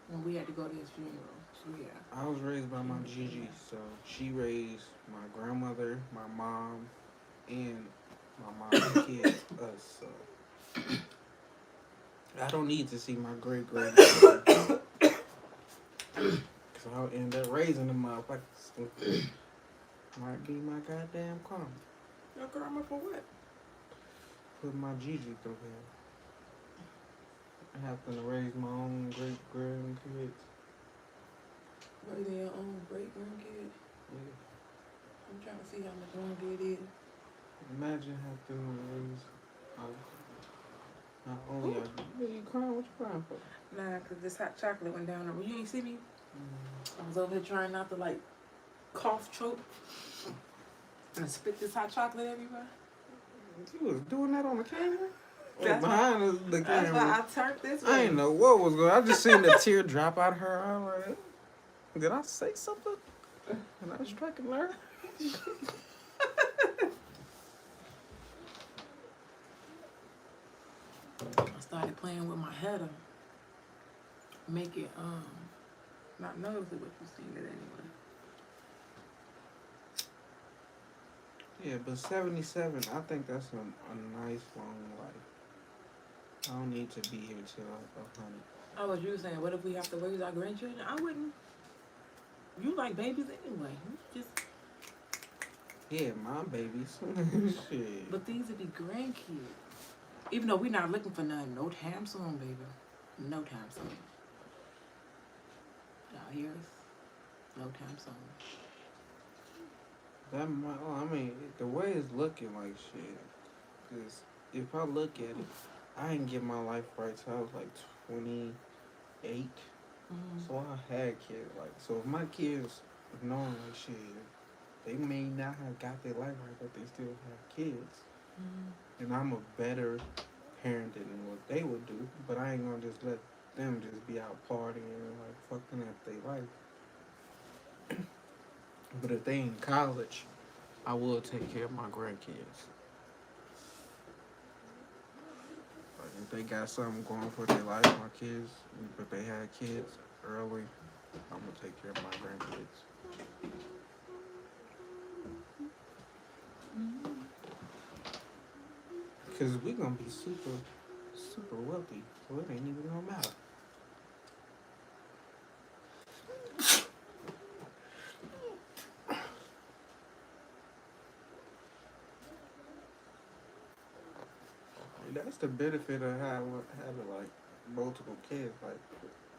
when we had to go to his funeral. So yeah. I was raised by my Gigi, so she raised my grandmother, my mom, and my mom's kid, us. So I don't need to see my great grandchildren. Cause I'll end up raising them motherfuckers. Might be my goddamn karma. Your grandma for what? Put my Gigi through here. I have to raise my own great grandkids. Raising your own great grandkid. Yeah. I'm trying to see how much grandkid is. Imagine having to raise not only are you crying, what you crying for? Nah, cause this hot chocolate went down there. You ain't see me? I was over here trying not to like cough, choke, and spit this hot chocolate everywhere. You was doing that on the camera? Or That's behind the That's camera? why I turned this way. I didn't know what was going on. I just seen the tear drop out of her eye. Like, did I say something? And I strike a nerve? I started playing with my header. Make it not notice it, but you seen it anyway. Yeah, but 77, I think that's a nice long life. I don't need to be here till 100. Oh, what you were saying? What if we have to raise our grandchildren? I wouldn't. You like babies anyway. You just. Yeah, my babies. Shit. But these would be grandkids. Even though we're not looking for none, no time soon, baby. No time soon. Y'all hear us? No time soon. That might, well, I mean, the way it's looking like shit. Cause if I look at it, I didn't get my life right till I was like 28. Mm-hmm. So I had kids. Like, so if my kids knowing like shit, they may not have got their life right, but they still have kids. Mm-hmm. And I'm a better parent than what they would do. But I ain't gonna just let them just be out partying and like fucking up their life. But if they in college, I will take care of my grandkids. Like if they got something going for their life, my kids, but they had kids early, I'm gonna take care of my grandkids. Cause we gonna be super, super wealthy, so it ain't even gonna matter. That's the benefit of having like multiple kids. Like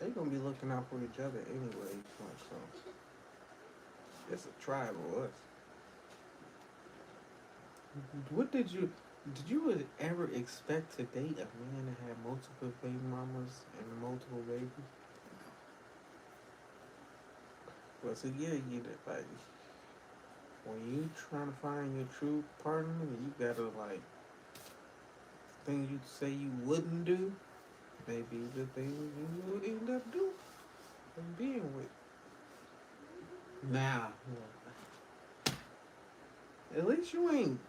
they gonna be looking out for each other anyway. Like so, it's a tribe of us. What did you ever expect to date a man that had multiple baby mamas and multiple babies? Well, so yeah, you like when you trying to find your true partner, you gotta like things you say you wouldn't do, maybe the things you would end up doing and being with. Now, at least you ain't.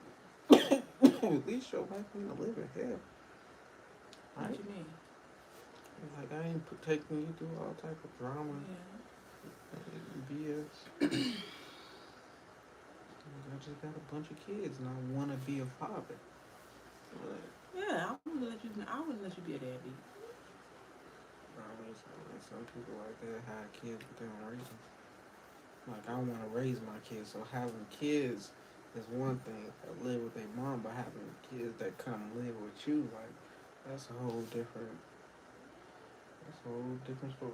At least your wife ain't a living hell, What right? you mean? Like I ain't taking you through all type of drama and BS. I just got a bunch of kids and I want to be a father. Like, Yeah, I wouldn't let you. I wouldn't let you be a daddy. some people like that have kids but they don't raise them. Like I want to raise my kids, so having kids is one thing. That live with their mom, but having kids that come live with you, like that's a whole different. That's a whole different story.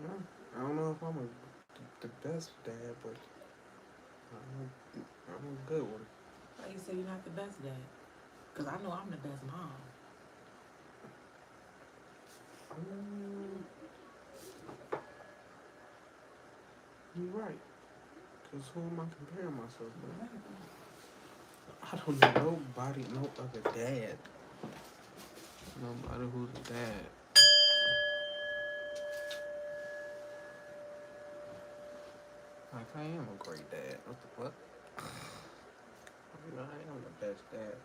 Yeah, I don't know if I'm the best dad, but I'm a good one. Why you say you're not the best dad? Cause I know I'm the best mom. Mm, you're right. Cause who am I comparing myself with? I don't know nobody, no other dad. Nobody who's a dad. Like I am a great dad. What the fuck? I am the best dad.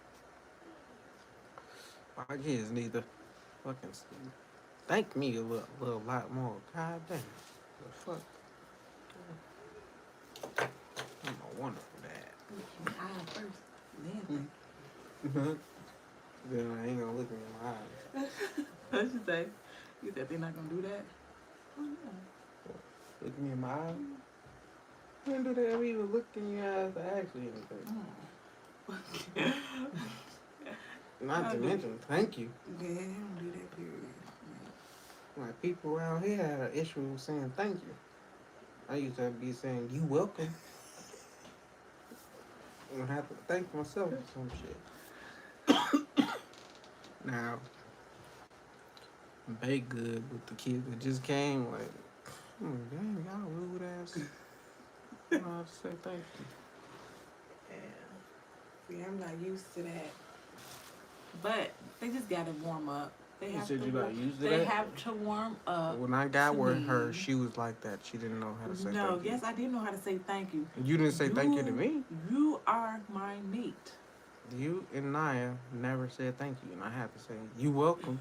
My kids need to fucking thank me a little lot more. God damn. The fuck? I'm a wonderful dad. I first, then. Then I ain't gonna look me in my eyes. What you say? You said they're not gonna do that? Oh, no. Look me in my eyes. When do they ever even look in your eyes to ask you anything? Not to mention, thank you. Yeah, they don't do that, period. Like people around here had an issue with saying thank you. I used to be saying you welcome. I have to thank myself for some shit. Now, they good with the kids that just came. Like, damn, y'all rude ass. I don't know how to say thank you. Yeah. See, I'm not used to that. But they just gotta warm up. They You have said to. you not used to They that? have to warm up. When I got to with her, me. she was like that. She didn't know how to say No, thank you. yes, I did know how to say thank you. You didn't say thank you to me. You are my meat. You and Naya never said thank you, and I had to say you welcome.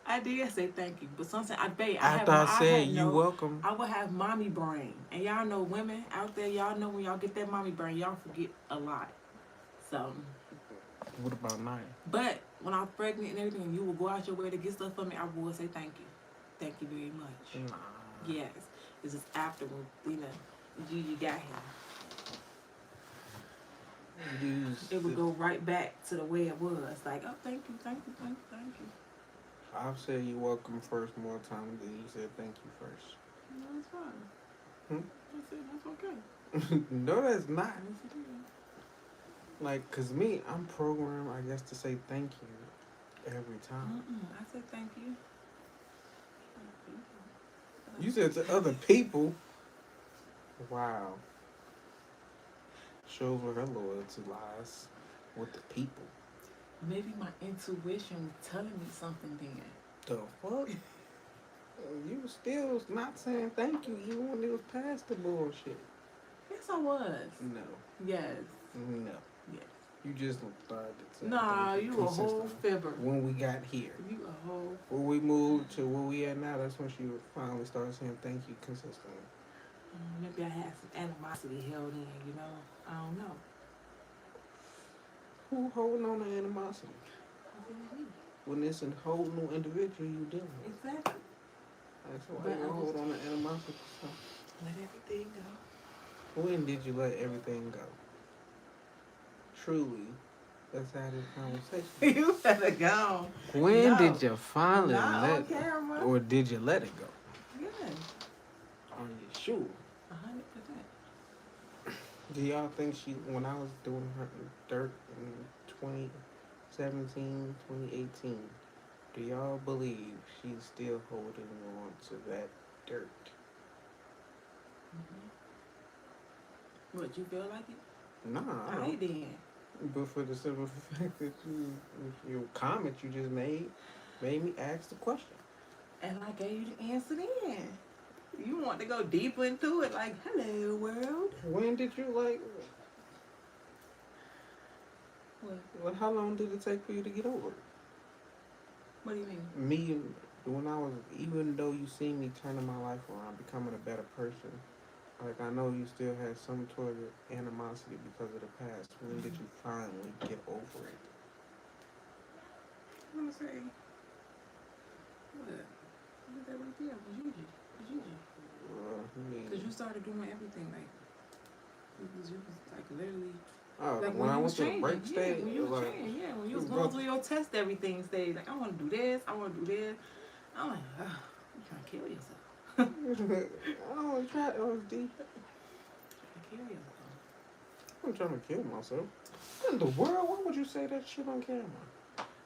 I did say thank you, but sometimes After I said you welcome. I would have mommy brain, and y'all know women out there. Y'all know when y'all get that mommy brain, y'all forget a lot. So, What about Naya? but when I'm pregnant and everything, and you will go out your way to get stuff for me, I will say thank you very much. Nah. Yes, it's just after when you got here. It would go right back to the way it was. Like, oh, thank you. I've said you welcome first more times than you said thank you first. No, it's fine. I said that's okay. No, that's not. Yes, it is. Like, cause me, I'm programmed, I guess, to say thank you every time. I said thank you. You said to other people. Wow. Shows where her loyalty lies with the people. Maybe my intuition was telling me something then. The fuck? You still not saying thank you even when it was past the bullshit. Yes, I was. No. Yes. No. Yes. You just started to say Nah, thank you a whole consistently. fibber. When we got here. You a whole. When we moved to where we at now, that's when she finally started saying thank you consistently. Maybe I had some animosity held in, you know? I don't know. Who holding on to animosity? When it's a whole new individual you dealing with. Exactly. That's why But you I hold just- on to animosity. Let everything go. When did you let everything go? Truly, let's have this conversation. You better go. When No. did you finally Not let on camera. or did you let it go? Yeah. Are you sure? 100%. Do y'all think she, when I was doing her dirt in 2017, 2018, do y'all believe she's still holding on to that dirt? What, you feel like it? Nah, I I don't. did. But for the simple fact that your comment you just made me ask the question. And I gave you the answer then. You want to go deeper into it, like, hello, world. When did you like? What? Well, how long did it take for you to get over it? What do you mean? Me, when I was, even though you see me turning my life around, becoming a better person, like I know you still had some sort of animosity because of the past. When did you finally get over it? I'm gonna say, what? What is that right there? Was you? Because you started doing everything like, you was like literally. Like when I you went was to the changing, break stage, when you was like, changing, when you was going through your test everything stage, like I want to do this, I want to do this. I'm like, you trying to kill yourself. I don't want to try LSD. Trying to kill yourself. I'm trying to kill myself. What in the world? Why would you say that shit on camera?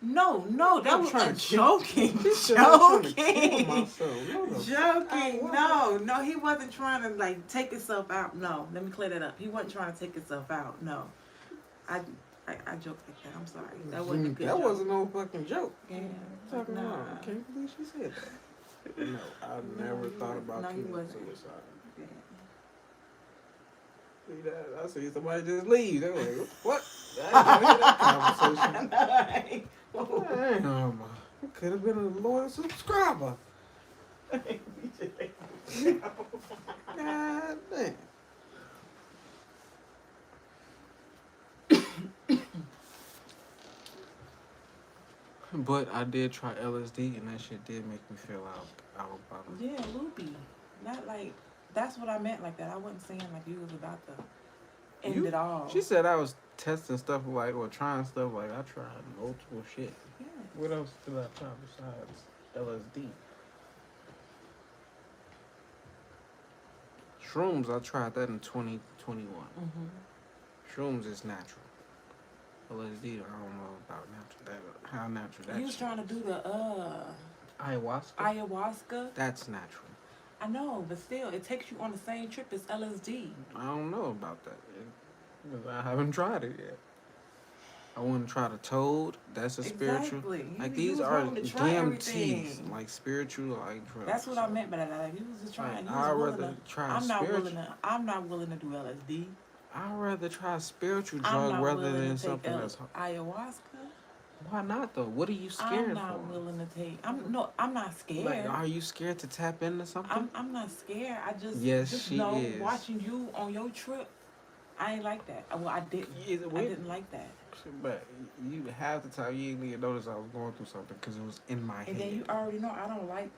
No, that I'm was trying a to joking. He said I'm trying to kill Joking. myself. No, the Joking. I No, he wasn't trying to like take himself out. No, let me clear that up. He wasn't trying to take himself out. No, I joked like that. I'm sorry. That wasn't a good That joke. wasn't no fucking joke. Yeah. Talking Nah. about, I can't believe she said that. No, I never thought about committing suicide. Yeah. See that? I see somebody just leave. They're like, what? I didn't hear that conversation. Damn, it could have been a loyal subscriber. God damn. But I did try LSD and that shit did make me feel out of bottom. Yeah, loopy. Not like that's what I meant like that. I wasn't saying like you was about to end it all. She said I was testing stuff like or trying stuff like I tried multiple shit. Yeah. What else did I try besides LSD? Shrooms, I tried that in 2021. Shrooms is natural. LSD, I don't know about natural. How natural that He was shit trying to do the ayahuasca. ayahuasca. That's natural. I know, but still, it takes you on the same trip as LSD. I don't know about that because I haven't tried it yet. I want to try the toad. That's a spiritual. Exactly. Like He these was are wanting to try DMTs, everything. like spiritual, like drugs. That's what I meant by that. Like, he was just trying. Like, He was I'd willing rather to. try I'm not spiritual. willing to. I'm not willing to do LSD. I'd rather try a spiritual I'm drug not rather willing than to take something that's. ayahuasca. Why not though? What are you I'm scared not for? willing to take. I'm not scared. Like, are you scared to tap into something? I'm not scared. I Yes, just she know is. watching you on your trip. I ain't like that. Well, I didn't. Either I way, didn't like that. but you half the time you didn't even notice I was going through something because it was in my And then head. you already know I don't like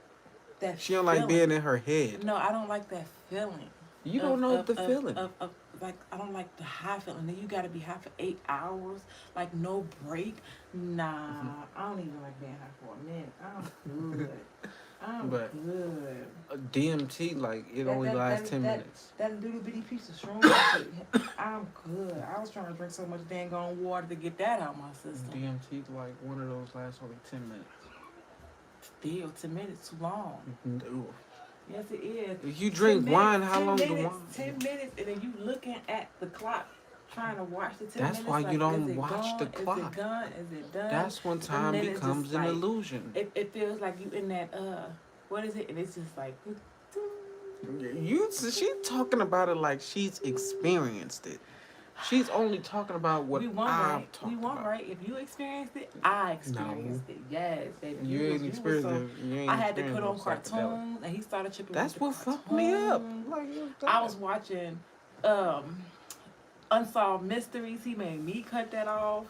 that. She don't feeling. like being in her head. No, I don't like that feeling. You don't know the feeling. Of like I don't like the high feeling. Then you got to be high for 8 hours, like no break. Nah, I don't even like being high for a minute. I'm good. I'm But- good. DMT, like it only lasts 10 minutes. That little bitty piece of shrooms, I'm good. I was trying to drink so much dang on water to get that out of my system. DMT, like one of those lasts only 10 minutes. Still, 10 minutes too long. No. Yes, it is. If you drink 10 wine, minutes, how 10 long the minutes, wine? 10 minutes, and then you looking at the clock, trying to watch the 10 That's minutes. why you like, don't is it watch gone? the clock. Is it gone? Is it done? That's when time then it's becomes just an like- illusion. It feels like you in that, what is it? And it's just like, She's talking about it like she's experienced it. She's only talking about what we want I've right. talked We want about. right. If you experienced it, I experienced it. Yes, baby. You ain't experienced it. You ain't I had to put on experienced no psychedelic. cartoons, and he started tripping. That's with what the fucked me up. cartoons. Like, I was watching Unsolved Mysteries. He made me cut that off.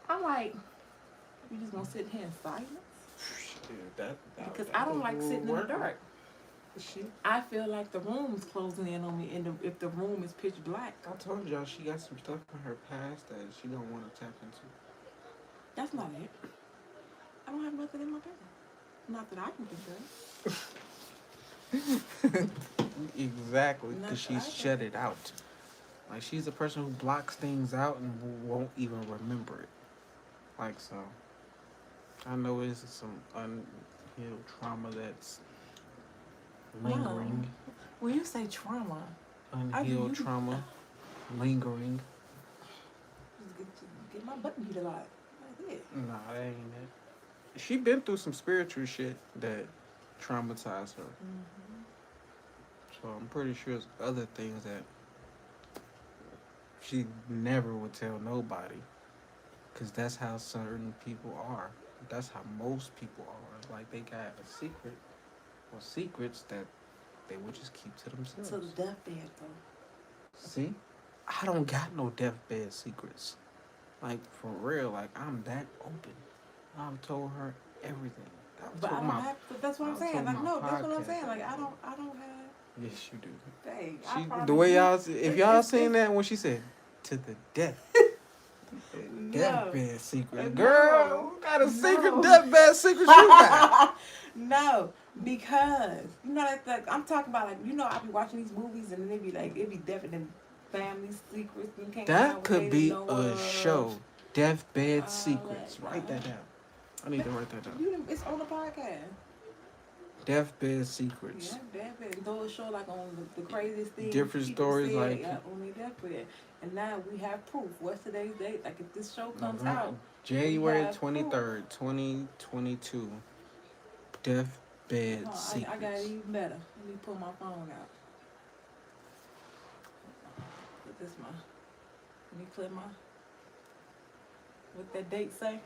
I'm like, you just gonna sit here in silence? Because I don't like sitting in the dark. I feel like the room's closing in on me, and if the room is pitch black. I told y'all she got some stuff in her past that she don't want to tap into. That's not it. I don't have nothing in my past. Not that I can think of. Exactly, Not because that I she's can- shut it out. Like, she's a person who blocks things out and won't even remember it. Like, so. I know it's some unhealed trauma that's lingering. When you say trauma, Unhealed trauma lingering. just get my button beat a lot. That's it. Nah, that ain't it. She been through some spiritual shit that traumatized her. So I'm pretty sure it's other things that she never would tell nobody. Because that's how certain people are. That's how most people are. Like, they got a secret or secrets that they would just keep to themselves. To the deathbed, though. See? I don't got no deathbed secrets. Like, for real. Like, I'm that open. I've told her everything. But I don't have. But that's what I'm I saying. told Like, my no, that's what I'm podcast saying. Like, I everything. don't have. Yes, you do. Dang, She, I probably the way do. y'all, if y'all It's- seen that when she said to the death, No. deathbed secret, No. girl, what kind of secret No. deathbed secret you got? No, because you know like I'm talking about, like, you know, I be watching these movies and they be like, it be definitely family secrets and can't That could be a show, deathbed secrets. that, Write that down. I need to write that down. It's on the podcast. Deathbed secrets. Yeah, deathbed. Those show like on the craziest things. Different people stories, said, like- yeah, on their deathbed. And now we have proof. What's today's date? Like, if this show comes November- out, January have 23rd, 2022. Deathbed oh, I got it secrets. even better. Let me pull my phone out. Put this let me clear my. What that date say?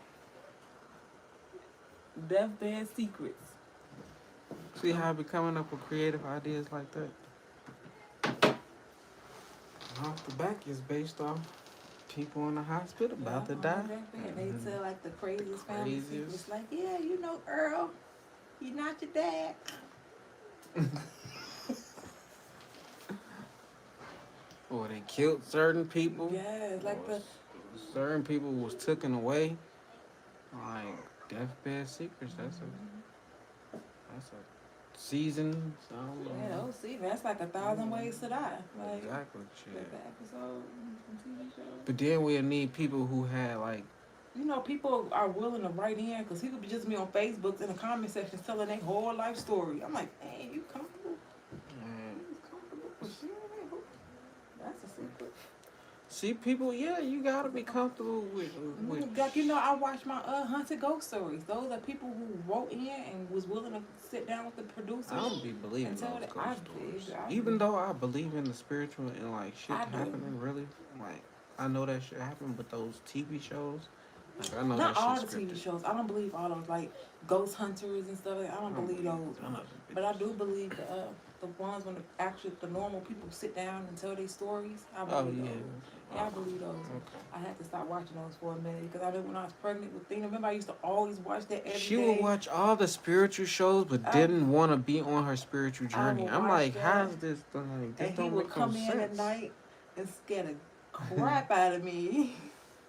Deathbed secrets. See how I be coming up with creative ideas like that? Off the back is based off people in the hospital about to Yeah, die. on their deathbed. They tell like the craziest family Craziest. secrets. Like, yeah, you know, Earl, you're not your dad. Or they killed certain people. Yeah, like or certain people was taken away. Like deathbed secrets. That's a season. So yeah, oh, see, that's like 1,000 ways to die. Like, exactly. like Shit. the episode from TV show. But then we'll need people who had like You know, people are willing to write in because he could be just me on Facebook in the comment section telling their whole life story. I'm like, man, you comfortable? You comfortable for sharing that? That's a secret. see people. Yeah, you gotta be comfortable with. Like, you know, I watch my haunted ghost stories. Those are people who wrote in and was willing to sit down with the producers. I don't be believing Until those the- ghost I stories. did, I Even did. though I believe in the spiritual and like shit I do. happening, really, like I know that shit happened, but those TV shows Like, I know Not that all shit's the TV scripted. shows. I don't believe all those like Ghost Hunters and stuff. Like, I don't believe those. none of them But I bitches. do believe the ones when the normal people sit down and tell their stories. I Oh, believe yeah. those. Yeah, I believe those. Okay. I had to stop watching those for a minute because I knew when I was pregnant with Thina. Remember, I used to always watch that every day. She would watch all the spiritual shows, but I- didn't want to be on her spiritual I journey. would I'm watch like, that. how's this thing? This And he don't would make come no in sense. at night and scare the crap out of me.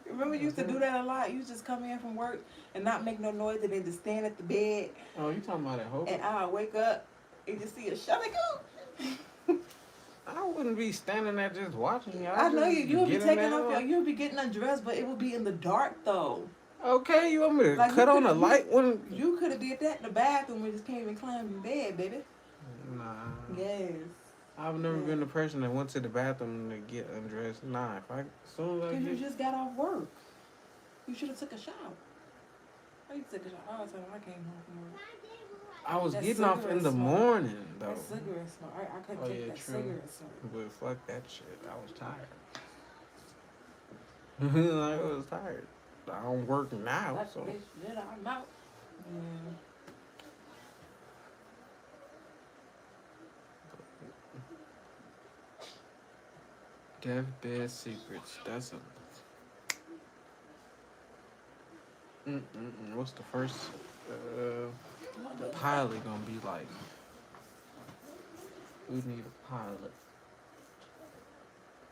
Remember, you used to do that a lot. You just come in from work and not make no noise, and then just stand at the bed. Oh, you talking about at Hope? And I'll wake up and just see a shut it go. I wouldn't be standing there just watching y'all. I know you. You'll be get in taking there. off your. You'll be getting undressed, but it will be in the dark though. Okay, you want me to Like, cut you on the coulda- light when? You could have did that in the bathroom and just can't even climb in bed, baby. Nah. Yes. I've never been the person that went to the bathroom to get undressed. Nah, as soon as I Cause you get, just got off work. You should have took a shower. I used to take a shower all the time when I came home from work. I was That getting off in cigarette the smoke. morning though. That cigarette smoke. I couldn't Oh, take yeah, that true. cigarette smoke. But fuck that shit. I was tired. I was tired. I don't work now, That so. bitch, yeah, I'm out. Yeah. Deathbed Secrets. That's a. What's the first pilot gonna be like? We need a pilot.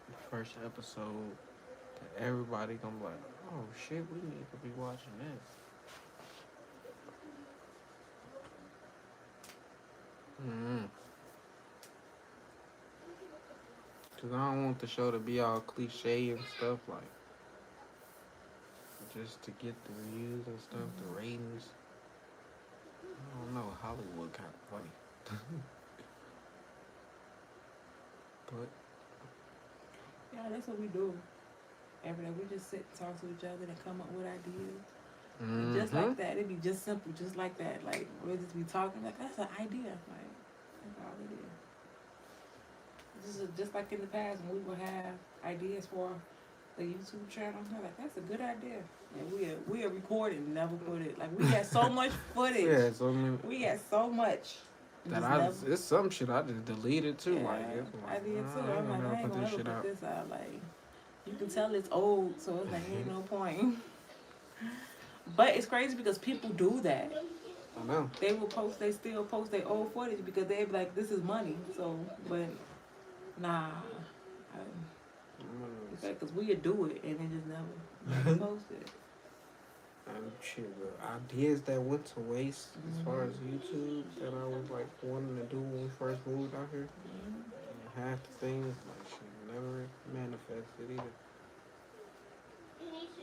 The first episode that everybody gonna be like, oh shit, we need to be watching this. Cause I don't want the show to be all cliche and stuff like. Just to get the reviews and stuff, the ratings. I don't know, Hollywood kind of funny. But Yeah, that's what we do. Every day we just sit and talk to each other and come up with ideas. And just like that, it'd be just simple, just like that. Like we'll just be talking like that's an idea. Like that's all it is. This is just like in the past when we would have ideas for the YouTube channel. I'm like, that's a good idea. And we'll record it and never put it. Like we got so much footage. yeah, so I mean, We got so much. that it's some shit I just deleted too. Yeah, Like, it's I like, did too. nah, I'm like, never I ain't put gonna this ever shit put out. this out. Like, you can tell it's old, so it's like ain't no point. But it's crazy because people do that. I know. They still post their old footage because they be like, this is money. So, but nah, because we'll do it and then just never post it. Shit, the ideas that went to waste as far as YouTube that I was like wanting to do when we first moved out here. And half the things like shit never manifested either.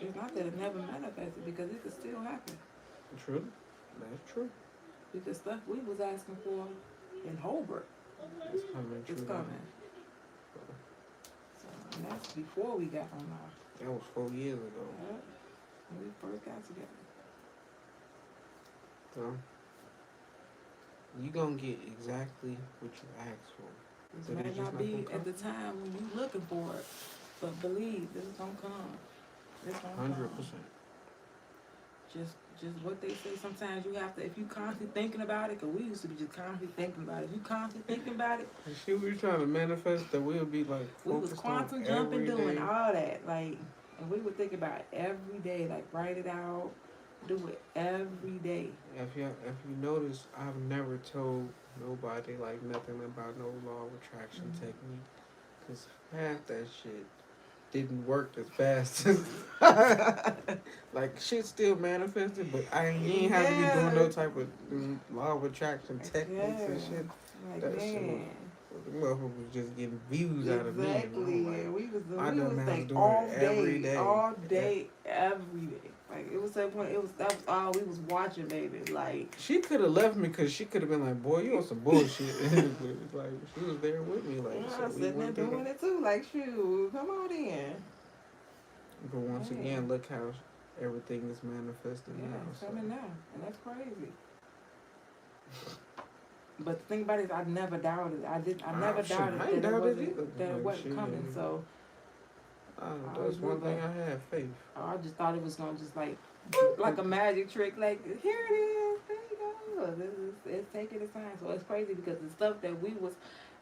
It's not that it never manifested because it could still happen. True, that's true. Because stuff we was asking for in Holbrook It's coming. is True. coming. So, and that's before we got on our, That was 4 years ago. when we first got together. So you gonna get exactly what you asked for. This But might it's just not not be gonna come. at the time when you looking for it, but believe this is gonna come. This gonna 100%. come. Just what they say. Sometimes you have to, if you constantly thinking about it, cause we used to be just constantly thinking about it. If you constantly thinking about it, And shit, we were trying to manifest that we'll be like we was focused on quantum jumping, every doing day. all that, like, and we would think about it every day, like write it out, do it every day. If you notice, I've never told nobody like nothing about no law of attraction technique, cause half that shit didn't work as fast as like shit still manifested, but you ain't have to be doing no type of law of attraction techniques and shit. Like, That shit man. The motherfucker was just getting views out of me. And Exactly. I'm like, We was my dumb ass like doing all it every day, day. all day, every day. Like it was that point. That was all we was watching, baby. Like she could have left me because she could have been like, boy, you on some bullshit. But like she was there with me, like I so was we sitting there went through doing it. it too. Like shoot, come on in. But once Yeah. again, look how everything is manifesting Yeah, now. it's So. coming now, and that's crazy. But the thing about it is, I never doubted. I never shit, doubted I ain't that it doubted wasn't either. that it Like, wasn't shit, coming. yeah. So That's one thing I have faith. I just thought it was gonna just like a magic trick. Like here it is, there you go. It's taking its time. So it's crazy because the stuff that we was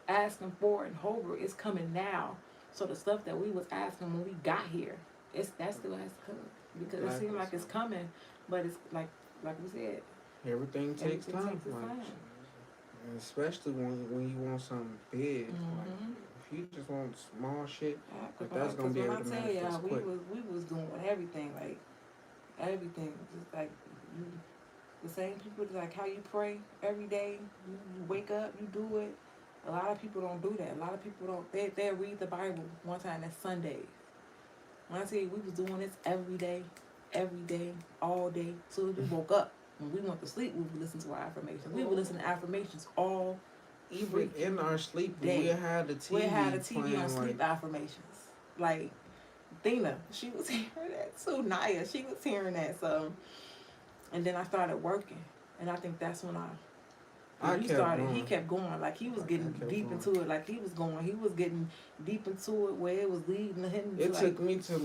asking for in Hobart is coming now. So the stuff that we was asking when we got here, that still has to come because it seems like it's coming, but it's like we said, everything takes time. And especially when you want something big. Like, if you just want small shit, that's gonna be able to manifest quick. We was doing everything, like everything, just like you, the same people, like how you pray every day. You wake up, you do it. A lot of people don't do that. A lot of people don't. They read the Bible one time that's Sundays. When I tell you, we was doing this every day, all day. So we woke up. When we went to sleep, we would listen to our affirmations. We would listen to affirmations all even in our sleep day. We had the TV. We had a TV on sleep affirmations. Like Thina, she was hearing that too. Naya, she was hearing that. So, and then I started working, and I think that's when he kept going. Like he was getting deep into it. Like he was going. He was getting deep into it where it was leading to him. It took me through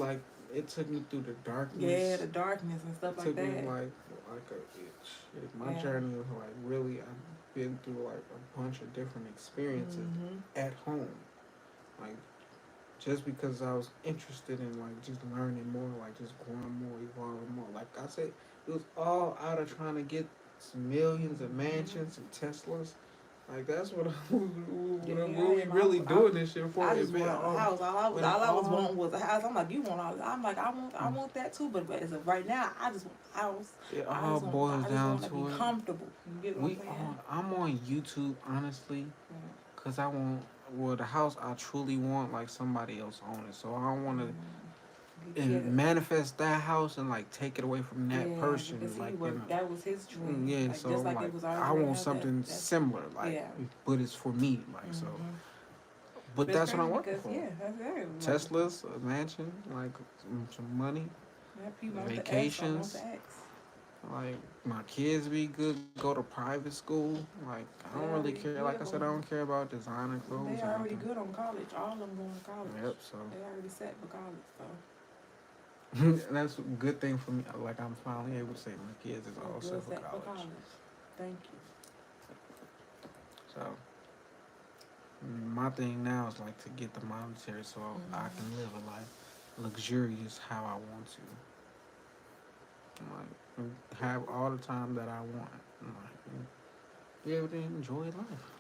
the darkness. Yeah, the darkness and stuff like that. It took me like my journey was like really. I've been through like a bunch of different experiences at home. Like just because I was interested in like just learning more, like just growing more, evolving more. Like I said, it was all out of trying to get some millions of mansions and Teslas. Like that's what we really doing this shit for. I just want a house. All I was wanting was a house. I'm like, you want all? I'm like, I want that too. But as of right now, I just want a house. It all boils down to be comfortable. You get what I'm on YouTube honestly, cause I want the house I truly want, like somebody else own it. So I don't want to. And manifest that house and like take it away from that person. Like that was his dream. Yeah, like, so just like like it was I want something similar, like but it's for me, like so. But that's what I'm working for. Yeah, that's very Teslas, a mansion, like some money, vacations. Like my kids be good, go to private school. Like I don't really care. Like I said, I don't care about designer clothes. They're already good on college. All of them going to college. Yep. So they already set for college. So. That's a good thing for me. Like I'm finally able to say my kids is all set for college. Thank you. So my thing now is like to get the monetary so I can live a life luxurious how I want to. Like have all the time that I want. Like be able to enjoy life.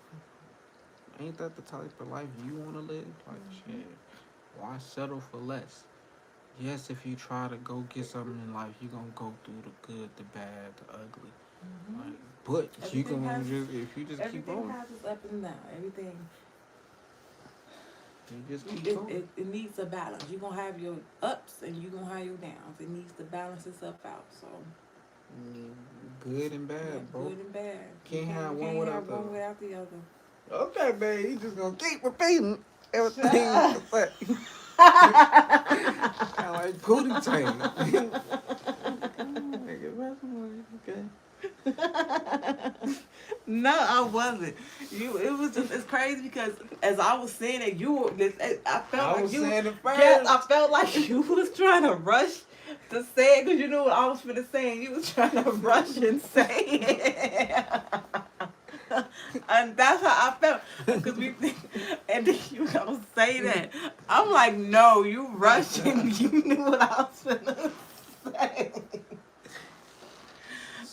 Ain't that the type of life you want to live? Like shit. Why settle for less? Yes, if you try to go get something in life, you're going to go through the good, the bad, the ugly. Like, but if you just keep going. Everything has its up and down. Everything. You just keep going. It needs a balance. You're going to have your ups and you're going to have your downs. It needs to balance itself out. So. Good and bad, bro. Good and bad. Can't have one without the other. Okay, man. You just going to keep repeating everything. I like Pootie Tang. Okay. No, I wasn't. It was just it's crazy because as I was saying it, I felt like you was trying to rush to say it because you knew what I was finna say. And you was trying to rush and say it. And that's how I felt because and then you gonna say that. I'm like, no, you rushing. You knew what I was finna say.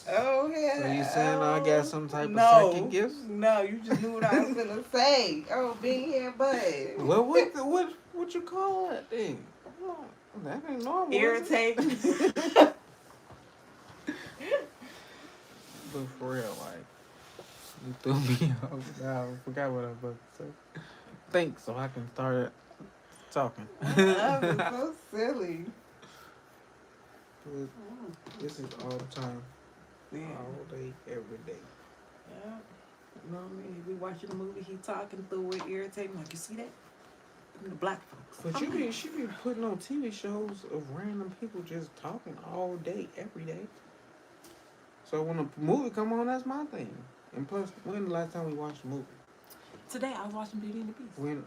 Oh yeah. So you saying I got some type of second gift? No, you just knew what I was finna say. Oh, being here, bud. Well, what you call that thing? That ain't normal. Irritating. But for real, like. You threw me off. I forgot what I was about to say. Think so I can start talking. That was so silly. This is all the time. Yeah. All day, every day. Yeah. You know what I mean? We watching a movie, he talking through it, irritating. Like, you see that? The black folks. But she be putting on TV shows of random people just talking all day, every day. So when a movie come on, that's my thing. And plus, when the last time we watched a movie? Today I was watching Beauty and the Beast.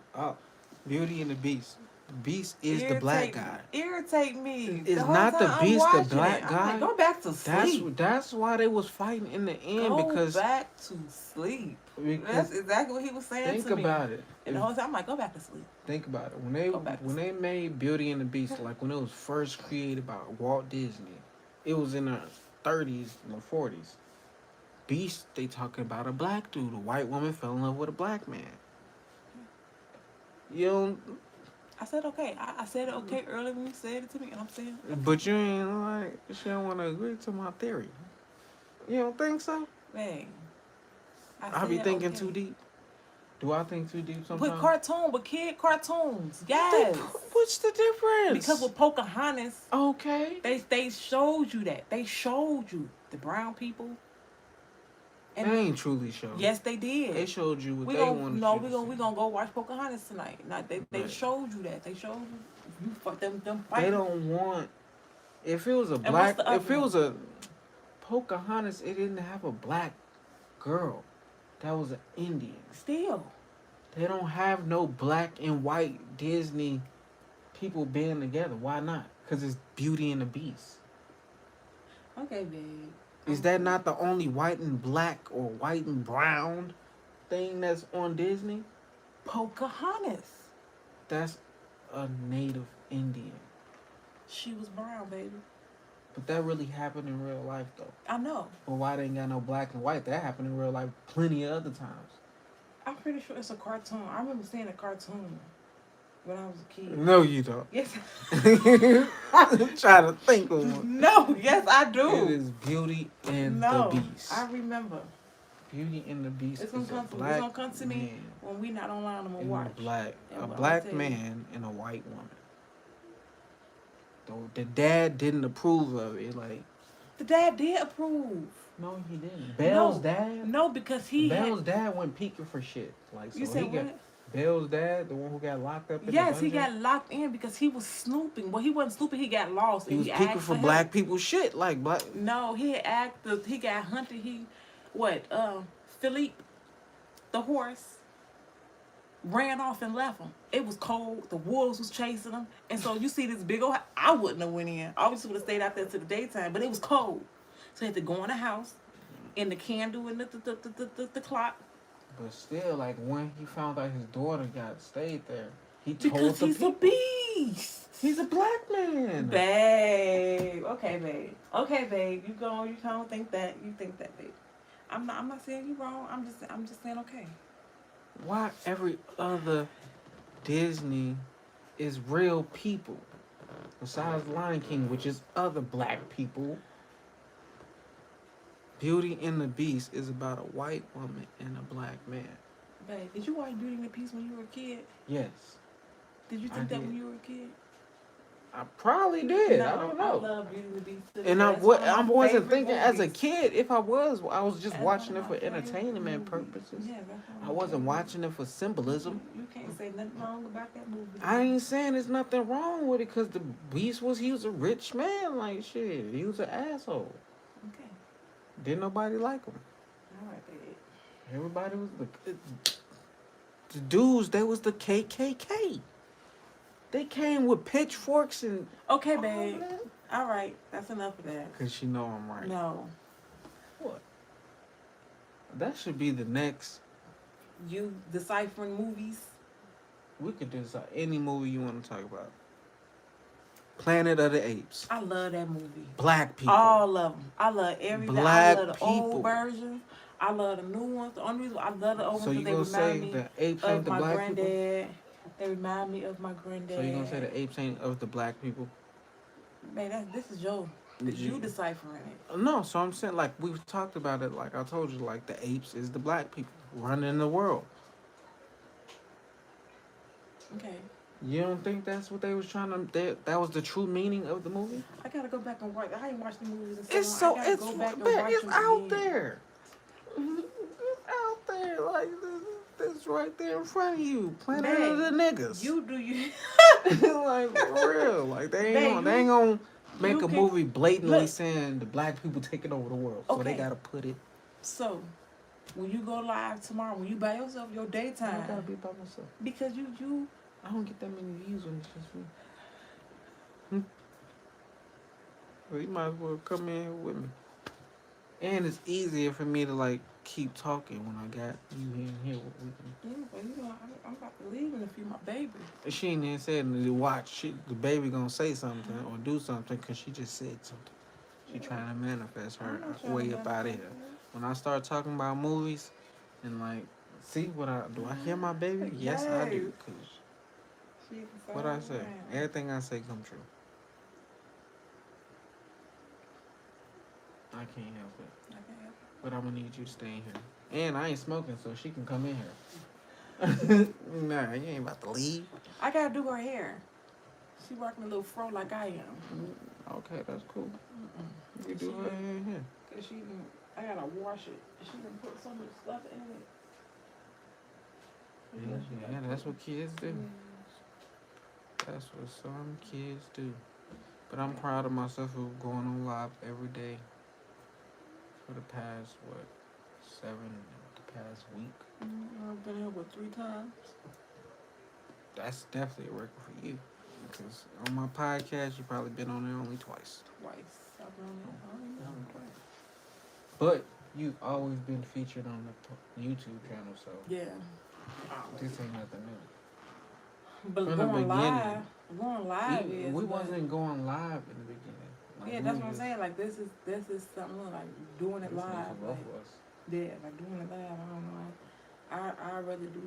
Beauty and the Beast. Beast is the black guy. Irritate me. Is The whole not the time I'm Beast the watching black it. guy? I'm like, go back to sleep. That's why they was fighting in the end Go because back to sleep. That's exactly what he was saying think to me. about it. And the whole time I'm like, go back to sleep. Think about it. Go back to When they made Beauty and the Beast, like when it was first created by Walt Disney, it was in the 30s and the 40s. Beast, they talking about a black dude. A white woman fell in love with a black man. You don't, I said okay. I said it okay earlier when you said it to me, and I'm saying. but you ain't like, she don't want to agree to my theory. You don't think so? Man, I be thinking too deep. Do I think too deep sometimes? With kid cartoons, yes. What's the difference? Because with Pocahontas, okay, they showed you that. They showed you the brown people. And they ain't truly showed. Yes, they did. They showed you what we they gonna, wanted. No, we gonna go watch Pocahontas tonight. Now, they right. showed you that. They showed you fuck them fighting. They don't want. If it was a black, if it was a Pocahontas, it didn't have a black girl. That was an Indian. Still. They don't have no black and white Disney people being together. Why not? Because it's Beauty and the Beast. Okay, babe. Is that not the only white and black or white and brown thing that's on Disney? Pocahontas. That's a native Indian. She was brown, baby. But that really happened in real life, though. I know. But why they ain't got no black and white? That happened in real life plenty of other times. I'm pretty sure it's a cartoon. I remember seeing a cartoon when I was a kid. No, you don't. Yes. I'm trying to think of one. No, yes, I do. It is Beauty and the Beast. I remember. Beauty and the Beast It's gonna come to me man when we not online. I'm gonna and watch. A black man and a white woman. Though the dad didn't approve of it, like the dad did approve. No, he didn't. Belle's dad. No, because Belle's dad went peeking for shit. Like so you said he got what? Belle's dad, the one who got locked up. Yes, he got locked in because he was snooping. Well, he wasn't snooping. He got lost. He was peeking for black people shit, like black. No, he got hunted. Philippe, the horse, ran off and left him. It was cold. The wolves was chasing him, and so you see this big old. I wouldn't have went in. Obviously, would have stayed out there to the daytime, but it was cold, so he had to go in the house, in the candle and the clock. But still, like when he found out his daughter stayed there, he told because he's a beast. He's a black man. Babe. Okay, babe. Okay, babe. You don't think that. You think that, babe. I'm not saying you wrong. I'm just saying okay. Why every other Disney is real people besides Lion King, which is other black people? Beauty and the Beast is about a white woman and a black man. Babe, did you watch Beauty and the Beast when you were a kid? Yes. Did you think that when you were a kid? I probably did. No, I don't know. I love Beauty and the Beast. And I wasn't thinking as a kid. If I was just watching it for entertainment purposes. Yeah, I wasn't watching it for symbolism. You can't say nothing wrong about that movie. I ain't saying there's nothing wrong with it because the Beast he was a rich man. Like shit, he was an asshole. Okay. Didn't nobody like him. All right, babe. Everybody was the dudes. They was the KKK. They came with pitchforks and. Okay, babe. All right, that's enough of that. Cause you know I'm right. No. What? That should be the next. You deciphering movies. We could decide any movie you want to talk about. Planet of the Apes. I love that movie. Black people. All of them. I love everything. Black I love the people. old version. I love the new ones. The only reason I love the old ones because they say remind me the apes ain't of the my black granddad. They remind me of my granddad. So you gonna say the apes ain't of the black people? Man, this is Joe. You deciphering it. No, so I'm saying like we've talked about it. Like I told you, like the apes is the black people running the world. Okay. You don't think that's what they was trying to? That was the true meaning of the movie? I gotta go back and watch. I ain't watched the movies in It's long. it's out there. It's out there. Like this right there in front of you. Planet of the niggas. You do you? Like for real. Like they ain't gonna make a movie blatantly saying the black people taking over the world. So they gotta put it. So when you go live tomorrow, when you by yourself, your daytime. I gotta be by myself. Because you I don't get that many views when it's just me. Well, you might as well come in here with me. And it's easier for me to like keep talking when I got you in here. Yeah, but you know, I'm about to leave in a few. My baby. She ain't even said to watch. The baby gonna say something or do something because she just said something. She trying to manifest her I'm not trying way to up out of manifest here. it. When I start talking about movies and like, see what I do. I hear my baby. Yes, I do. Cause She's the what same I say, way. everything I say come true. I can't help it. I can't help But I'm gonna need you to stay in here. And I ain't smoking, so she can come in here. Nah, you ain't about to leave. I gotta do her hair. She working a little fro like I am. Okay, that's cool. Mm-mm. You do her hair in here. Cause I gotta wash it. She done put so much stuff in it. Yeah, that's what kids do. That's what some kids do. But I'm proud of myself for going on live every day for the past, the past week. I've been here, what, 3 times? That's definitely a record for you. Because on my podcast, you probably been on there only twice. Twice. I've been on there. Only twice. But you've always been featured on the YouTube channel, so Yeah. this ain't nothing new. But From the beginning. going live is. We but- wasn't going live in the beginning. Like, Yeah, we that's were what I'm just- saying. Like this is something like doing it this is live. for both Like, of us. yeah, like doing it live. I don't know. I rather do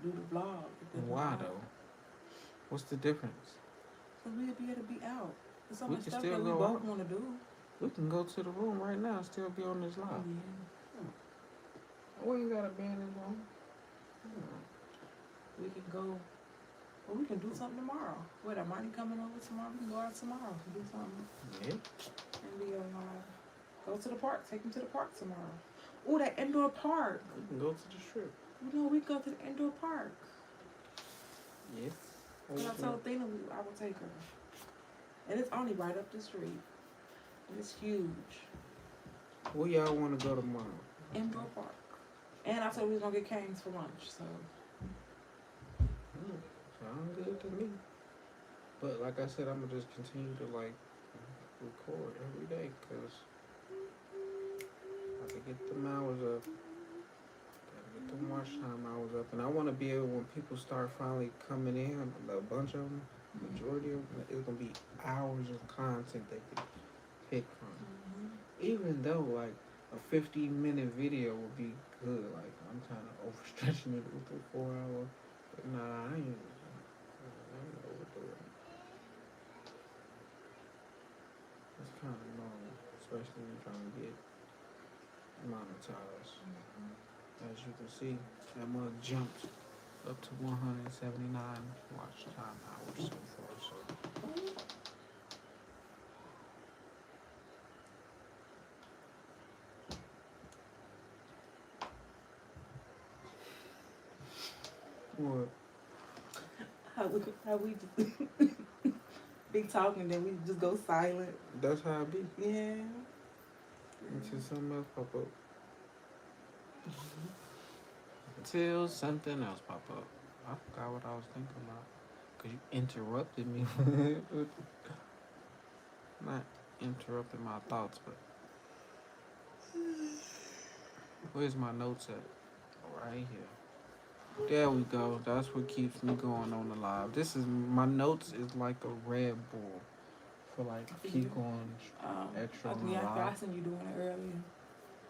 the vlog. Why though? What's the difference? Cause we'll be able to be out. There's so We much can stuff still that we go both out. want to do. We can go to the room right now and still be on this live. Yeah. We ain't gotta be in this room. We can go. Well, we can do something tomorrow. What, Amani coming over tomorrow? We can go out tomorrow and do something. Yeah. And be go to the park. Take them to the park tomorrow. Oh, that indoor park. We can go to the strip. You know, we go to the indoor park. Yeah. And I told Thina I would take her. And it's only right up the street. And it's huge. Where y'all wanna go tomorrow? Indoor park. And I told her we was gonna get Cane's for lunch, so. Sound good to me. But like I said, I'm gonna just continue to like record every day because I can get them hours up. Gotta get them watch time hours up, and I want to be able when people start finally coming in, a bunch of them, majority of them, it's gonna be hours of content they can pick from. Even though like a 15-minute video would be good, like I'm kind of overstretching it with a 4 hour. But nah, I ain't overdo it. It's kind of normal, especially when you're trying to get monetized. As you can see, that mug jumped up to 179 watch time hours so far. So what? How we just be talking, then we just go silent. That's how it be. Yeah. Until something else pop up. Until something else pop up. I forgot what I was thinking about. Because you interrupted me. Not interrupting my thoughts, but. Where's my notes at? Right here. There we go. That's what keeps me going on the live. This is my notes is like a Red Bull for like keep going extra on the Yeah, I live. seen you doing it earlier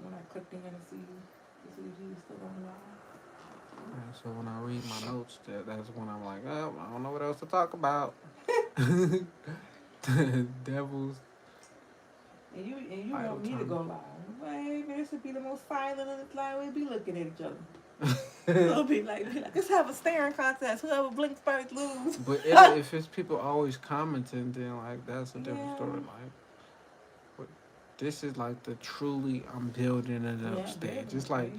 when I clicked in and see if you was still on live. And so when I read my notes, that's when I'm like, oh, I don't know what else to talk about. The devil's. And you Idle want me to time. go live? Well, this would be the most silent in this live. We'd be looking at each other. We'll be like, let's have a staring contest. Whoever blinks first lose. But if it's people always commenting, then like that's a different Yeah. story. Like, but this is like the truly I'm building it up stage. It's like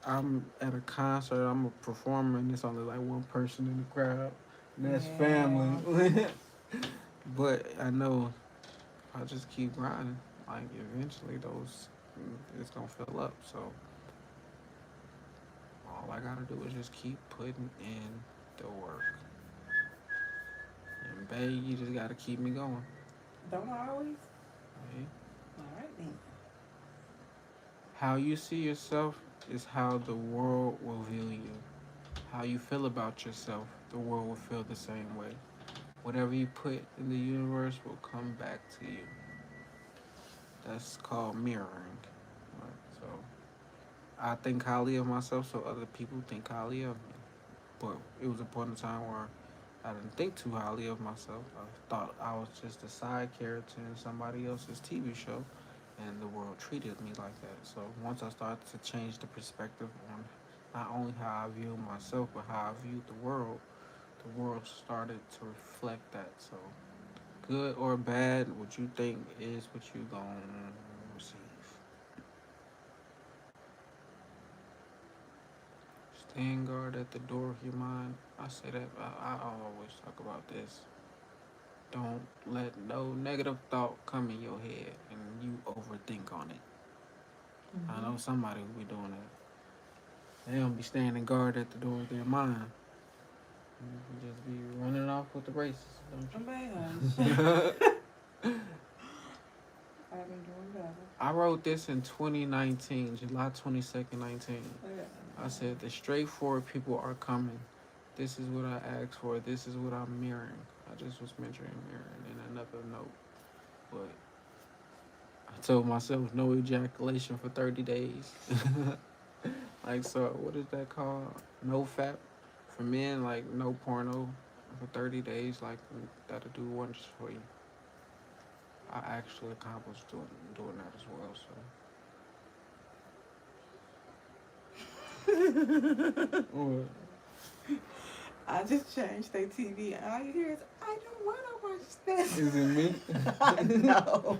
I'm at a concert, I'm a performer, and it's only like one person in the crowd, and that's Yeah. family. But I know if I just keep grinding, like eventually it's gonna fill up. So all I gotta do is just keep putting in the work. babe, you just gotta keep me going. Don't I always? Right? All right then. How you see yourself is how the world will view you. How you feel about yourself, the world will feel the same way. Whatever you put in the universe will come back to you. That's called mirroring. Right? So I think highly of myself, so other people think highly of me. But it was a point in time where I didn't think too highly of myself. I thought I was just a side character in somebody else's TV show, and the world treated me like that. So once I started to change the perspective on not only how I viewed myself, but how I viewed the world started to reflect that. So good or bad, what you think is what you gonna receive. Stand guard at the door of your mind. I say that I always talk about this. Don't let no negative thought come in your head and you overthink on it. I know somebody who be doing that. They don't be standing guard at the door of their mind. You just be running off with the races, don't Man, you? I've been doing better. I wrote this in 2019, July 22nd, 19. Yeah. I said, the straightforward people are coming. This is what I asked for. This is what I'm mirroring. I just was mentoring mirroring in another note. But I told myself no ejaculation for 30 days. Like, so what is that called? No fap for men, like no porno for 30 days. Like, that'll do wonders for you. I actually accomplished doing that as well. So. What? I just changed their TV, and all you hear is, "I don't want to watch this." Is it me? No.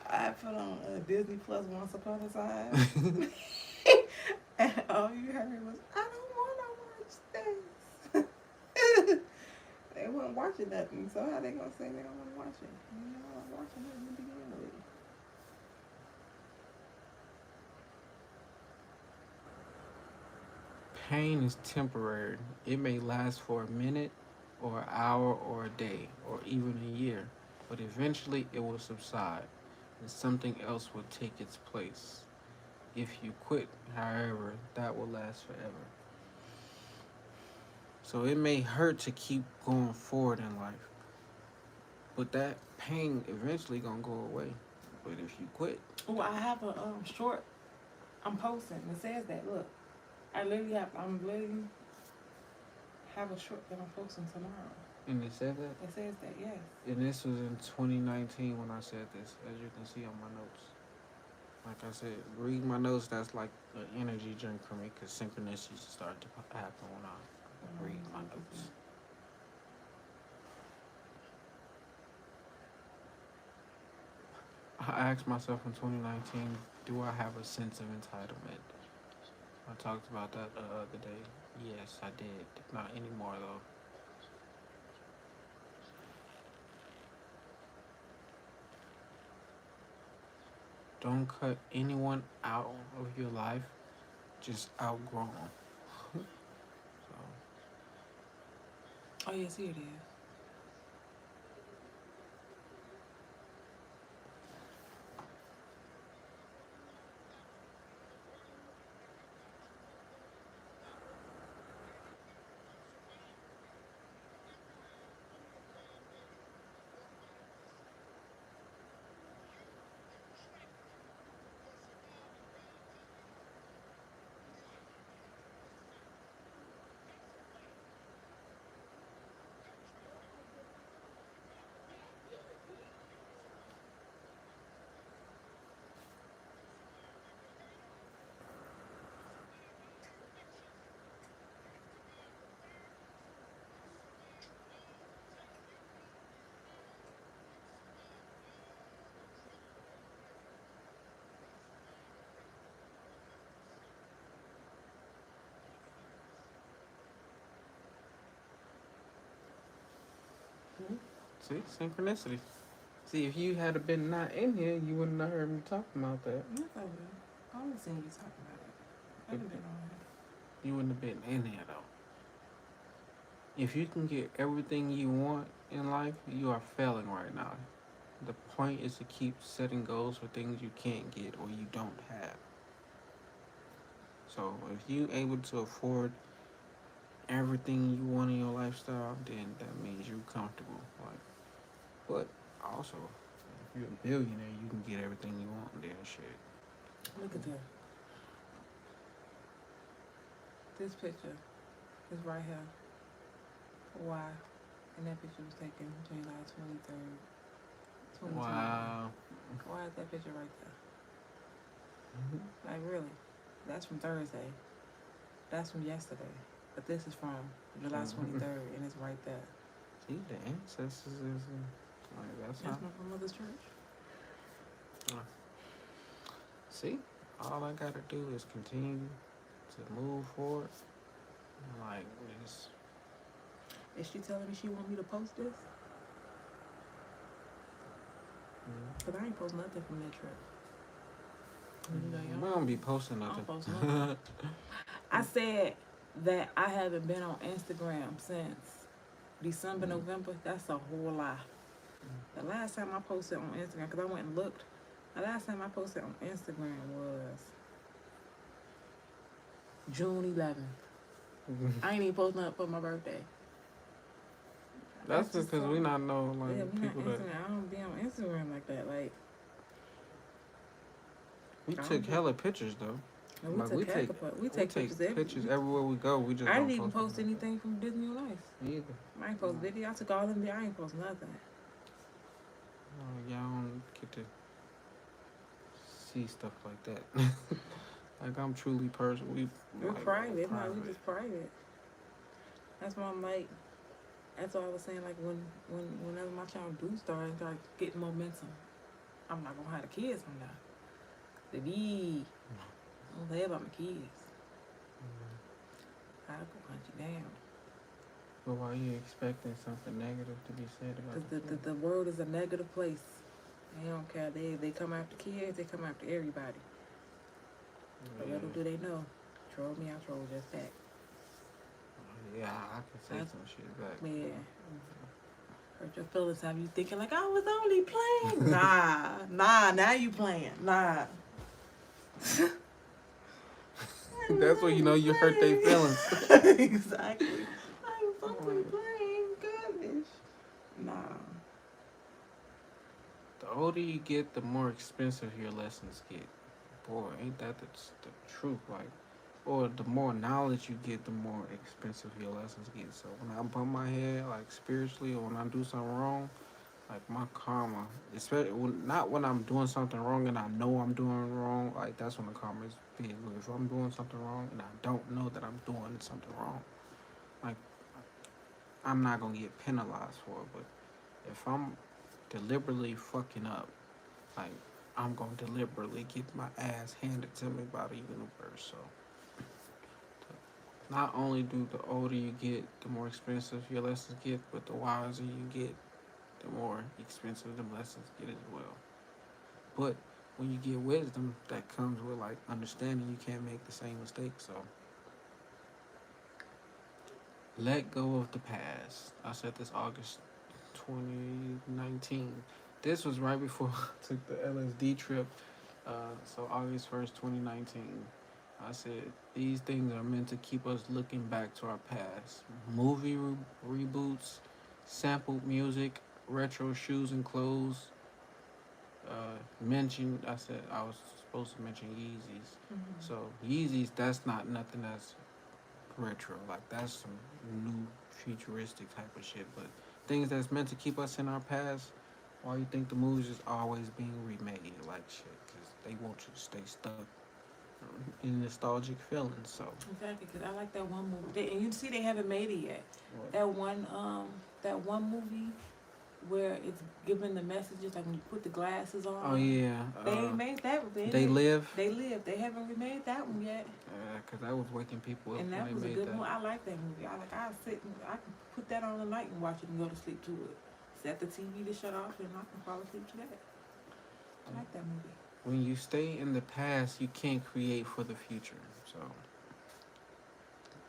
I put on Disney Plus Once Upon a Time, and all you heard was, "I don't want to watch this." They weren't watching nothing, so how they gonna say they don't want to watch it? You know, I was watching it in the beginning. Pain is temporary. It may last for a minute, or an hour, or a day, or even a year, but eventually it will subside, and something else will take its place. If you quit, however, that will last forever. So it may hurt to keep going forward in life, but that pain eventually gonna go away. But if you quit, Oh, I have a short I'm posting. It says that. Look, I'm literally have a short that I'm posting tomorrow. and it said that, It says that, yes. and this was in 2019 when I said this, as you can see on my notes. Like I said, read my notes. That's like an energy drink for me because synchronicities start to happen when I read my notes. I asked myself in 2019, do I have a sense of entitlement? I talked about that the other day. Yes, I did. Not anymore though. Don't cut anyone out of your life. Just outgrow them. So, Oh, yes, here it is. see, synchronicity. See, if you had been not in here, you wouldn't have heard me talking about that. Yes, I will. I only seen you talking about it. I haven't been on it. You wouldn't have been in here though. If you can get everything you want in life, you are failing right now. The point is to keep setting goals for things you can't get or you don't have. So if you able to afford everything you want in your lifestyle, then that means you're comfortable. Like, but also, if you're a billionaire, you can get everything you want. Then shit. Look at this. This picture is right here. Why? And that picture was taken July 23rd, 2020. Wow. Why is that picture right there? Like, really? That's from Thursday. That's from yesterday. But this is from July 23rd, and it's right there. See, the ancestors is like that's That's how. my mother's church. See, all I gotta do is continue to move forward. Like this. Is she telling me she want me to post this? Because I ain't post nothing from that trip. We don't be posting I nothing. don't post nothing. I said that I haven't been on Instagram since December, November. That's a whole lie. The last time I posted on Instagram, because I went and looked, the last time I posted on Instagram was June 11th. I ain't even posting up for my birthday. That's just because we not know like Yeah, we not people that Instagram. I don't be on Instagram like that. Like, we I don't took do- hella pictures though. no, we Like, took we heck take- of a- we We take take pictures everywhere we go. We just I don't didn't even post them. anything from Disney on Ice. Either. I ain't post video. I took all them. I ain't post nothing. Y'all don't get to see stuff like that. Like I'm truly personal. We're like, private. It's not. We just private. That's why I'm like. That's why I was saying, like, whenever my child do start getting momentum, I'm not gonna have the kids from that. Baby, I don't care about my kids. I'll go hunt you down. But why are you expecting something negative to be said about The world is a negative place. They don't care. They come after kids. They come after everybody. But little do they know, troll me, I troll just that. Yeah, I can say some shit back. Yeah. Hurt your feelings. Have you thinking like I was only playing? Nah. Now you playing. Nah. That's when you know you hurt their feelings. Exactly. I was only playing. Goodness. Nah. The older you get, the more expensive your lessons get. Boy, ain't that the truth? Like, or the more knowledge you get, the more expensive your lessons get. So when I bump my head, like spiritually, or when I do something wrong, like my karma, especially not when I'm doing something wrong and I know I'm doing wrong, like that's when the karma is big. If I'm doing something wrong and I don't know that I'm doing something wrong, like I'm not gonna get penalized for it. But if I'm deliberately fucking up, like I'm gonna deliberately get my ass handed to me by the universe. So not only do the older you get, the more expensive your lessons get, but the wiser you get, the more expensive the lessons get as well. But when you get wisdom, that comes with like understanding you can't make the same mistakes. So let go of the past. I said this August 2019. This was right before I took the LSD trip. So August 1st, 2019. I said these things are meant to keep us looking back to our past. Movie reboots, sampled music, retro shoes and clothes. I said I was supposed to mention Yeezys. So Yeezys, that's not nothing that's retro. Like that's some new futuristic type of shit. But things that's meant to keep us in our past. Why you think the movies is always being remade like shit? Because they want you to stay stuck in nostalgic feelings. So Exactly, because I like that one movie. And you see, they haven't made it yet. That one movie where it's giving the messages, like when you put the glasses on. Oh yeah, They ain't made that one. They Live. They Live. They haven't remade that one yet. Because I was waking people up And when that they was a made good that. one. I like that movie. I sit and I can put that on the night and watch it and go to sleep to it. Set the TV to shut off and I can fall asleep to that. I like that movie. When you stay in the past, you can't create for the future. So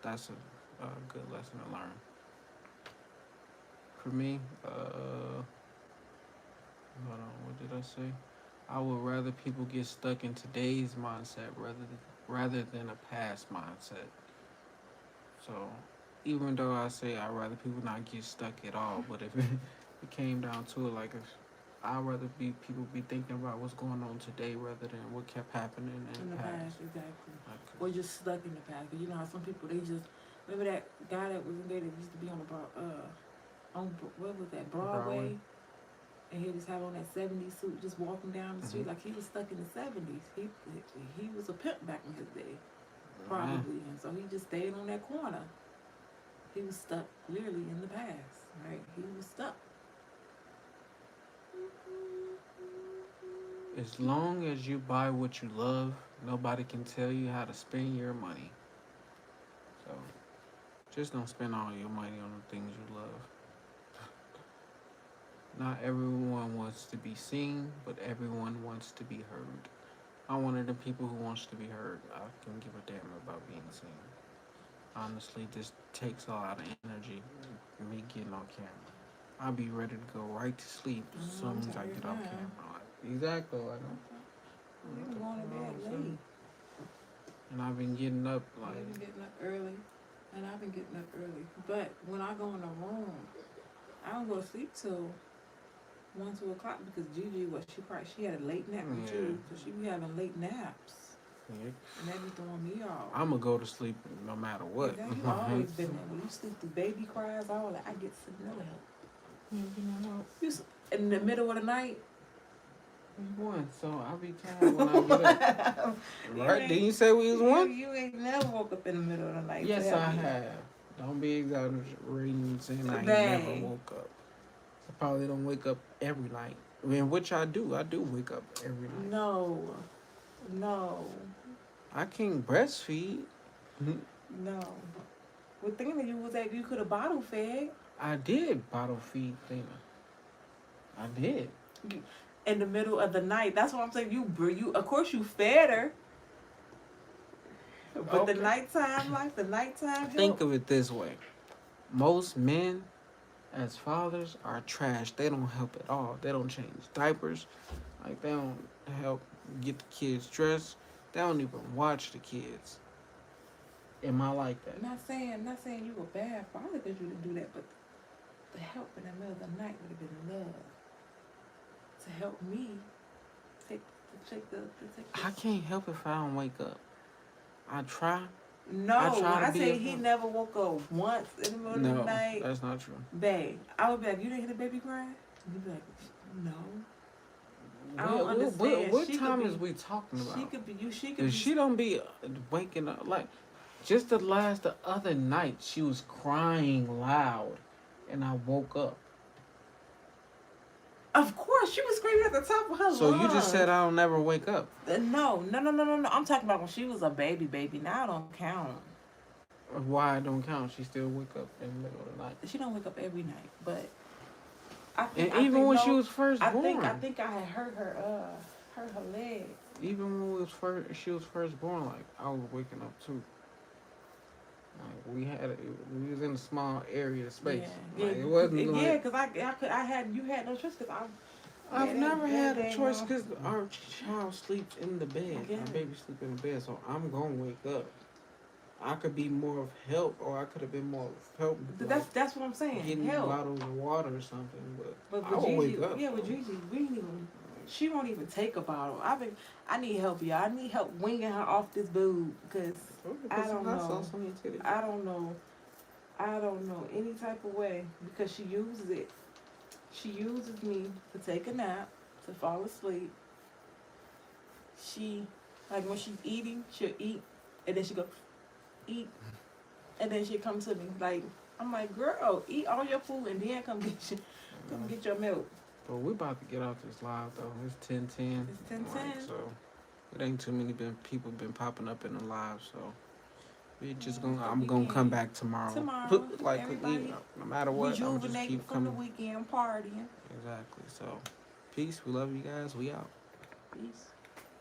that's a good lesson to learn. for me, hold on, what did I say? I would rather people get stuck in today's mindset rather than a past mindset. So, even though I say I'd rather people not get stuck at all, but if it came down to it, like if I'd rather people be thinking about what's going on today rather than what kept happening In in the the past. past, exactly. Like, Or just stuck in the past. 'Cause you know how some people, they just, remember that guy that was in there that used to be on what was that, Broadway? And he just had on that 70s suit just walking down the street like he was stuck in the 70s. He was a pimp back in his day, probably. And so he just stayed on that corner. He was stuck clearly in the past, right? He was stuck. as long as you buy what you love, nobody can tell you how to spend your money. So, just don't spend all your money on the things you love. Not everyone wants to be seen, but everyone wants to be heard. I'm one of the people who wants to be heard. I can give a damn about being seen. Honestly, this takes a lot of energy, me getting on camera. I'll be ready to go right to sleep as soon as I get off camera. Exactly, I know. You been going to bed late. And I've been getting up like. You've been getting up early, and I've been getting up early. But when I go in the room, I don't go to sleep till 1, 2 o'clock because Gigi she had a late nap too, so she be having late naps. Yeah. And that be throwing me off. I'ma go to sleep no matter what. Exactly. You always been there. When you sleep through baby cries, all that, I get sick no help. You in the middle of the night. One, so I be tired when I get up. Right? Didn't you say we was one? You ain't never woke up in the middle of the night. Yes, I have. Don't be exaggerating and saying I ain't Dang. never woke up. I probably don't wake up every night. I mean, which I do. I do wake up every night. No. I can't breastfeed. No. Well, thinking that you could have bottle fed. I did bottle feed Thina. I did. In the middle of the night. That's what I'm saying. You of course you fed her. But Okay. the nighttime Think of it this way. Most men as fathers are trash. They don't help at all. They don't change diapers. Like they don't help get the kids dressed. They don't even watch the kids. Am I like that? Not saying you were bad father because you didn't do that, but the help in the middle of the night would have been love. To help me take the I can't help if I don't wake up. I try. No, I try to I be say a he help. never woke up once in the middle of the night. That's not true. Babe, I would be like, you didn't hear the baby cry? And you'd be like, no. I don't understand. What She time could be- is we talking about? She could be. She could be. Cause she don't be waking up like. Just the other night, she was crying loud, and I woke up. Of course, she was screaming at the top of her lungs. So you just said I don't never wake up. No. I'm talking about when she was a baby. Now I don't count. Why I don't count? She still wake up in the middle of the night. She don't wake up every night, but Even when she was first born. I think I had hurt her leg. Even when she was first born, like I was waking up too. Like we was in a small area of space. Yeah, Like, it wasn't because you had no choice because I've never had a choice no. because our child sleeps in the bed. Yeah. My baby sleep in the bed, so I'm gonna wake up. I could be more of help, or I could have been more of help. That's what I'm saying. Getting Help. bottles of water or something, but I with will Gigi, wake up. yeah, with Gigi, we didn't even. She won't even take a bottle. I need help, y'all. I need help winging her off this boob because I don't know. I don't know any type of way because she uses it. She uses me to take a nap, to fall asleep. She, like when she's eating, she'll eat, and then she go, eat, and then she'll come to me like, I'm like, girl, eat all your food and then come get your milk. But we about to get off this live though. It's 10:10. It's 10:10. So it ain't too many people been popping up in the live. So we just I'm gonna come back tomorrow. Like everybody no matter what, I'm just rejuvenating keep from coming. the weekend partying. Exactly. So peace. We love you guys. We out. Peace.